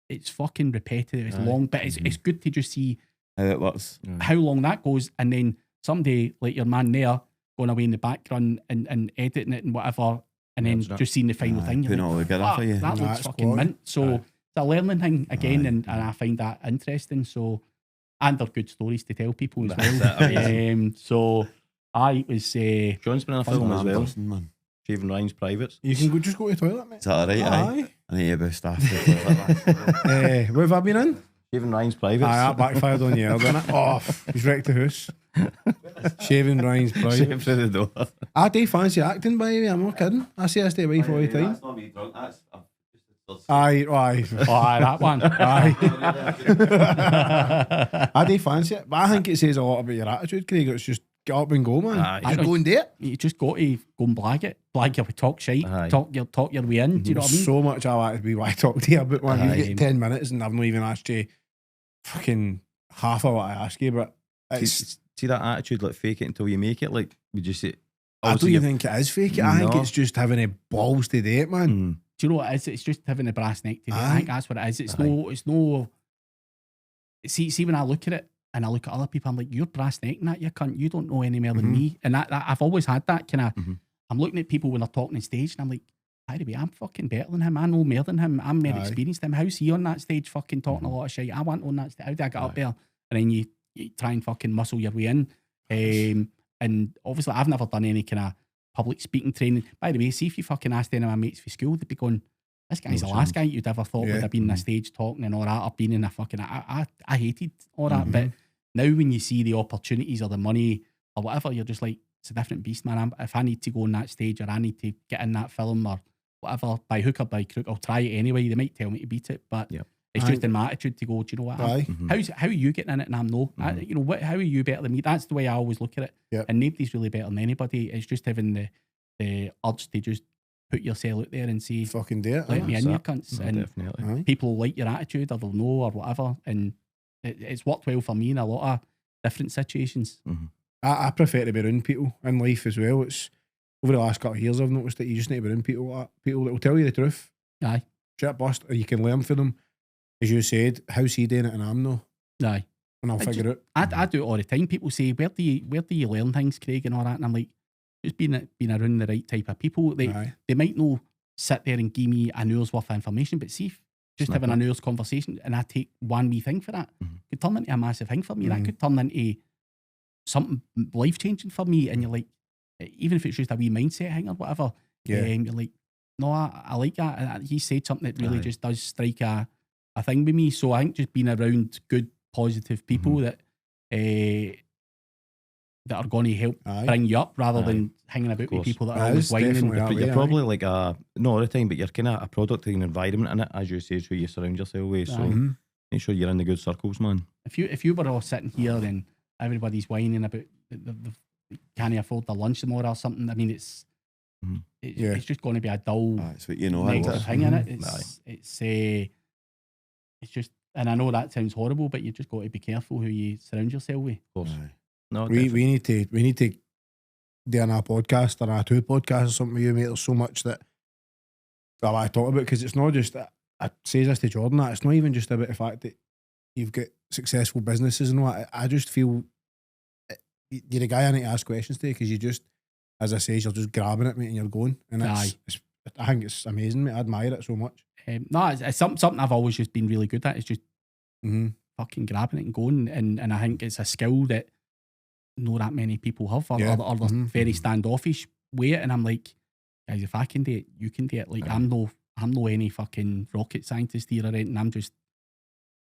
Speaker 3: It's fucking repetitive. It's long, but it's good to just see
Speaker 2: How it works.
Speaker 3: how long that goes, and then somebody like your man there going away in the background and editing it and whatever, and then just seeing the final thing. You're
Speaker 2: Putting it
Speaker 3: like,
Speaker 2: all together
Speaker 3: "Fuck,
Speaker 2: for you.
Speaker 3: that looks
Speaker 1: That's
Speaker 3: fucking
Speaker 1: quality.
Speaker 3: mint. So a learning thing again,
Speaker 2: Aye.
Speaker 3: and I find that interesting. So, and they're good stories to tell people as
Speaker 4: That's
Speaker 3: well.
Speaker 4: it,
Speaker 3: So, it was.
Speaker 4: Sean's been in a film as well.
Speaker 2: Person, man.
Speaker 4: Shaving Ryan's Privates.
Speaker 1: You can just go to the toilet, mate.
Speaker 2: Is that alright? Aye. I need to be staffed.
Speaker 1: What have I been in?
Speaker 4: Shaving Ryan's Privates.
Speaker 1: Aye, that backfired on you, didn't it? Oh, he's wrecked the house. Shaving Ryan's
Speaker 4: Shaving
Speaker 1: private.
Speaker 4: through the door.
Speaker 1: I do fancy acting, by the way. I'm not kidding. I say I stay away for all the time.
Speaker 2: That's not me drunk. That's
Speaker 1: Aye.
Speaker 3: That one.
Speaker 1: Aye. I do fancy it, but I think it says a lot about your attitude, Craig. It's just get up and go, man.
Speaker 4: Aye.
Speaker 1: Just go and do it.
Speaker 3: You just got to go and blag your talk shite,
Speaker 4: Aye.
Speaker 3: talk your way in. Do you know what I mean?
Speaker 1: So much I like to be why I talk to you about, man.
Speaker 3: Aye.
Speaker 1: You get 10 minutes and I've not even asked you fucking half of what I ask you, but it's.
Speaker 4: See that attitude, like fake it until you make it. Like we just say.
Speaker 1: I don't even think it is fake it. I think
Speaker 4: No.
Speaker 1: it's just having the balls to do it, man.
Speaker 3: Do you know what it is? It's just having the brass neck to do it. I
Speaker 1: Aye.
Speaker 3: think that's what it is. It's
Speaker 4: Aye.
Speaker 3: no. See when I look at it and I look at other people, I'm like, you're brass necking that, you cunt. You don't know any more than me. And that I've always had that kind of. I'm looking at people when they're talking on stage, and I'm like, by the way, I'm fucking better than him. I know more than him. I'm more
Speaker 1: Aye.
Speaker 3: experienced than him. How's he on that stage fucking talking a lot of shit? I want on that stage. How do I get up there? And then you try and fucking muscle your way in. And obviously, I've never done any kind of public speaking training. By the way, see if you fucking asked any of my mates for school, they'd be going, this guy's the last guy you'd ever thought would have been on a stage talking and all that, or been in a fucking. I hated all that. But now when you see the opportunities or the money or whatever, you're just like, it's a different beast, man. If I need to go on that stage or I need to get in that film or whatever, by hook or by crook, I'll try it anyway. They might tell me to beat it, but it's just in my attitude to go, do you know what?
Speaker 1: Aye.
Speaker 3: How are you getting in it? And I'm no. You know, how are you better than me? That's the way I always look at it.
Speaker 1: Yep.
Speaker 3: And nobody's really better than anybody. It's just having the urge to just put yourself out there and say,
Speaker 1: Fucking do it.
Speaker 3: let me in, you
Speaker 4: that.
Speaker 3: cunts.
Speaker 4: No,
Speaker 3: And
Speaker 4: definitely.
Speaker 1: Aye.
Speaker 3: people like your attitude or they'll know or whatever. And it's worked well for me in a lot of different situations.
Speaker 1: I prefer to be around people in life as well. It's over the last couple of years I've noticed that you just need to be around people like that. People that will tell you the truth.
Speaker 3: Aye.
Speaker 1: Shit bust, or you can learn from them. As you said, how's he doing it and I'm no.
Speaker 3: Aye.
Speaker 1: And I'll figure it.
Speaker 3: I do it all the time. People say, where do you learn things, Craig, and all that? And I'm like, just being around the right type of people.
Speaker 1: Aye.
Speaker 3: They might not sit there and give me an hour's worth of information, but see if just having an hour's conversation and I take one wee thing for that, could turn into a massive thing for me. That could turn into something life-changing for me. And you're like, even if it's just a wee mindset thing or whatever, you're like, no, I like that. And he said something that really just does strike a thing with me. So I think just being around good, positive people that are going to help bring you up rather than hanging about with people that are always whining.
Speaker 1: definitely
Speaker 4: But you're probably like not all the time, but you're kind of a product of an environment in it, as you say, is who you surround yourself with. So make sure you're in the good circles, man.
Speaker 3: If you were all sitting here and everybody's whining about they can't afford their lunch tomorrow or something, I mean, it's just going to be a dull,
Speaker 2: That's what you know.
Speaker 3: negative thing in it. It's just, and I know that sounds horrible, but you just got to be careful who you surround yourself with.
Speaker 4: Of course. No,
Speaker 1: we need to do an podcast or a two podcasts or something with you, mate. There's so much that I want to talk about, because it's not just, I say this to Jordan, that it's not even just about the fact that you've got successful businesses and what. I just feel you're the guy I need to ask questions to, because you just, as I say, you're just grabbing it, mate, and you're going. And I think it's amazing, mate. I admire it so much.
Speaker 3: No, it's something I've always just been really good at. It's just fucking grabbing it and going. And I think it's a skill that not that many people have, or they're very standoffish with it. And I'm like, guys, if I can do it, you can do it. Like I'm no any fucking rocket scientist here or anything.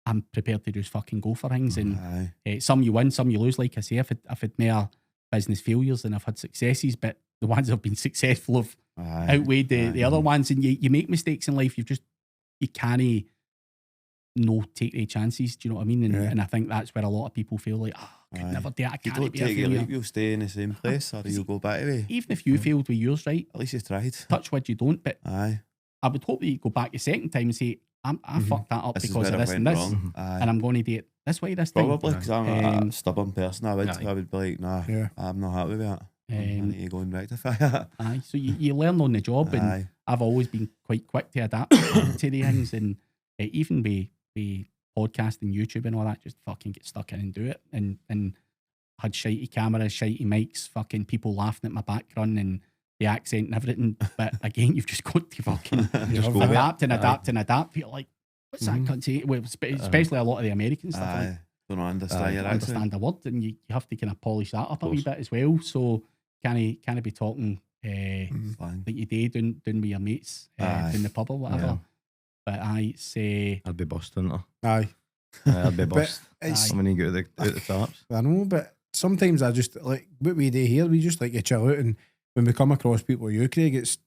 Speaker 3: I'm prepared to just fucking go for things. And some you win, some you lose. Like I say, I've had more business failures than I've had successes, but the ones that have been successful have outweighed the other ones. And you make mistakes in life. You can't no take the chances. Do you know what I mean? And I think that's where a lot of people feel like, I could never do it. I
Speaker 2: You
Speaker 3: can't
Speaker 2: don't
Speaker 3: be a
Speaker 2: take it,
Speaker 3: failure.
Speaker 2: like, you'll stay in the same place, or you'll go back away.
Speaker 3: Even if you failed with yours, right?
Speaker 2: At least you tried.
Speaker 3: Touch wood, you don't. But
Speaker 2: Aye.
Speaker 3: I would hope that you go back a second time and say, I fucked that up
Speaker 2: This is
Speaker 3: because
Speaker 2: where
Speaker 3: of
Speaker 2: I
Speaker 3: this and
Speaker 2: went
Speaker 3: this,
Speaker 2: wrong. Aye.
Speaker 3: and I'm going to do it this way this time.
Speaker 2: Probably, because I'm a stubborn person. I would be like, nah,
Speaker 1: Yeah.
Speaker 2: I'm not happy with that. I need to go and rectify that.
Speaker 3: Aye, so you learn on the job, and
Speaker 2: Aye.
Speaker 3: I've always been quite quick to adapt to the things, and even with podcasting, YouTube and all that, just fucking get stuck in and do it, and had shitey cameras, shitey mics, fucking people laughing at my background and the accent and everything. But again, you've just got to fucking
Speaker 4: Just go
Speaker 3: adapt and adapt and adapt. You're like, what's that country? Well, especially a lot of the American stuff. Like,
Speaker 2: don't understand your
Speaker 3: don't
Speaker 2: accent.
Speaker 3: understand a word, and you have to kind of polish that up a wee bit as well. So can I be talking
Speaker 2: Slang.
Speaker 3: like you do doing with your mates in the pub or whatever.
Speaker 4: Yeah.
Speaker 3: But I say
Speaker 4: I'd be busting her.
Speaker 1: Aye.
Speaker 4: I'd be bust.
Speaker 1: It's,
Speaker 4: When you go to the tops.
Speaker 1: I know, but sometimes I just like what we do here. We just like to chill out, and when we come across people, you Craig, it's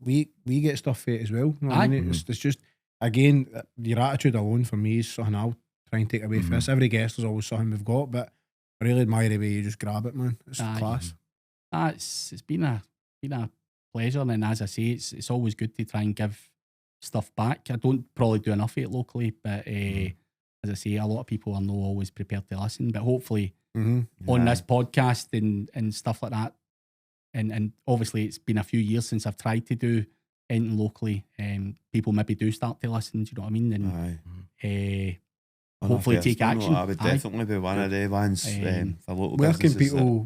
Speaker 1: we get stuff for it as well. You know what I mean? It's just again your attitude alone for me is something I'll try and take away from this. Every guest is always something we've got, but I really admire the way you just grab it, man. It's class.
Speaker 3: It's been a pleasure, and as I say, it's always good to try and give stuff back. I don't probably do enough of it locally, but as I say, a lot of people are not always prepared to listen. But hopefully on this podcast and stuff like that, and obviously it's been a few years since I've tried to do anything locally, people maybe do start to listen, do you know what I mean? And hopefully take action.
Speaker 2: I would definitely be one of the ones for local
Speaker 1: where can
Speaker 2: businesses
Speaker 1: people,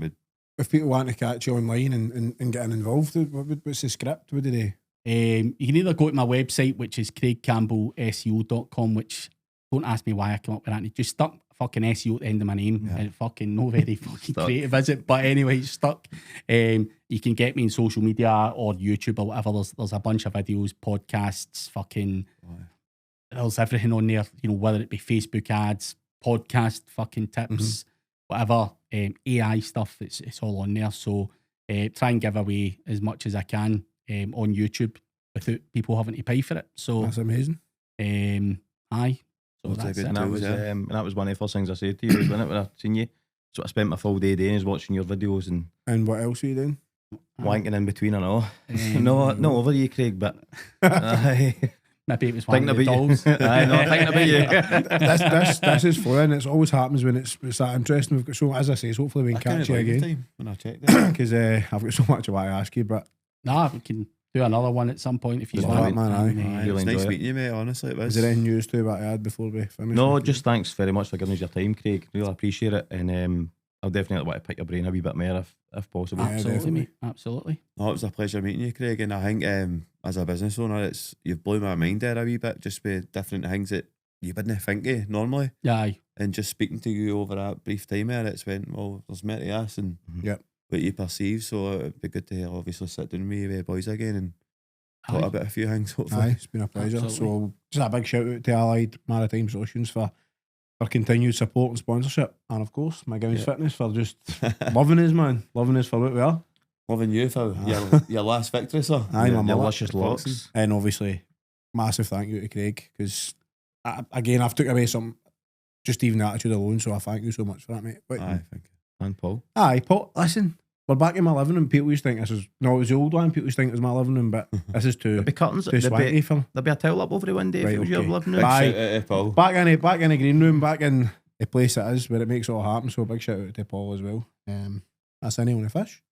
Speaker 1: if people want to catch you online and getting involved, what's the script? What do they?
Speaker 3: You can either go to my website, which is craigcampbellseo.com, which don't ask me why I come up with that. It just stuck fucking SEO at the end of my name. And it fucking no very fucking creative, is it? But anyway, it's stuck. You can get me in social media or YouTube or whatever. There's a bunch of videos, podcasts, fucking there's everything on there, you know, whether it be Facebook ads, podcast fucking tips, whatever, AI stuff, it's all on there. So try and give away as much as I can on YouTube without people having to pay for it. So
Speaker 1: That's amazing.
Speaker 3: Aye. So that's it.
Speaker 4: And that was one of the first things I said to you, wasn't it, when I seen you? So I spent my full day doing is watching your videos
Speaker 1: And what else are you doing?
Speaker 4: wanking in between and all. No over you, Craig, but
Speaker 3: maybe it was one
Speaker 4: thinking
Speaker 3: of the
Speaker 4: about
Speaker 3: dolls.
Speaker 4: you. Aye, no, thinking about you.
Speaker 1: This is fun. It always happens when it's that interesting. We've got so, as I say, hopefully we can catch you again.
Speaker 2: When I check that.
Speaker 1: Because I've got so much I want to ask you, but
Speaker 3: Nah, we can do another one at some point if you
Speaker 1: Love
Speaker 3: want.
Speaker 1: it, man, aye.
Speaker 2: It's nice meeting you, mate, honestly. It was.
Speaker 1: is there any news to what I had before we finish?
Speaker 4: No, just thanks very much for giving us your time, Craig. Really appreciate it. And I'll definitely want to pick your brain a wee bit more if possible.
Speaker 3: Absolutely,
Speaker 1: definitely.
Speaker 3: mate. Absolutely.
Speaker 2: No, it was a pleasure meeting you, Craig. And I think as a business owner, you've blown my mind there a wee bit, just with different things that you wouldn't think of normally.
Speaker 3: Yeah, aye.
Speaker 2: And just speaking to you over that brief time there, it's went, well, there's more to us and what you perceive. So it'd be good to obviously sit down with you boys again and talk about a few things, hopefully.
Speaker 1: Aye, it's been a pleasure.
Speaker 3: Absolutely.
Speaker 1: So just a big shout out to Allied Maritime Solutions for continued support and sponsorship, and of course my Guinness Fitness for just loving us, man, loving us for what we are.
Speaker 2: Loving you for your last victory, sir.
Speaker 1: Aye, my
Speaker 4: Your
Speaker 1: mother.
Speaker 4: luscious locks.
Speaker 1: And obviously massive thank you to Craig, because again I've took away some, just even the attitude alone, so I thank you so much for that, mate. But,
Speaker 2: Aye, thank you.
Speaker 4: And Paul.
Speaker 1: aye, Paul, listen, we're back in my living room. People used to think this is, no, it was the old one. People used to think it was my living room, but this is too
Speaker 4: There'll be curtains.
Speaker 1: too swanky for me.
Speaker 4: There'll be a towel up over the window if
Speaker 1: Right,
Speaker 4: it was your
Speaker 1: okay.
Speaker 4: living
Speaker 2: Big
Speaker 4: room.
Speaker 1: Aye.
Speaker 2: shout out to Paul.
Speaker 1: Back in the green room, back in the place it is where it makes it all happen. So big shout out to Paul as well. That's anyone a fish.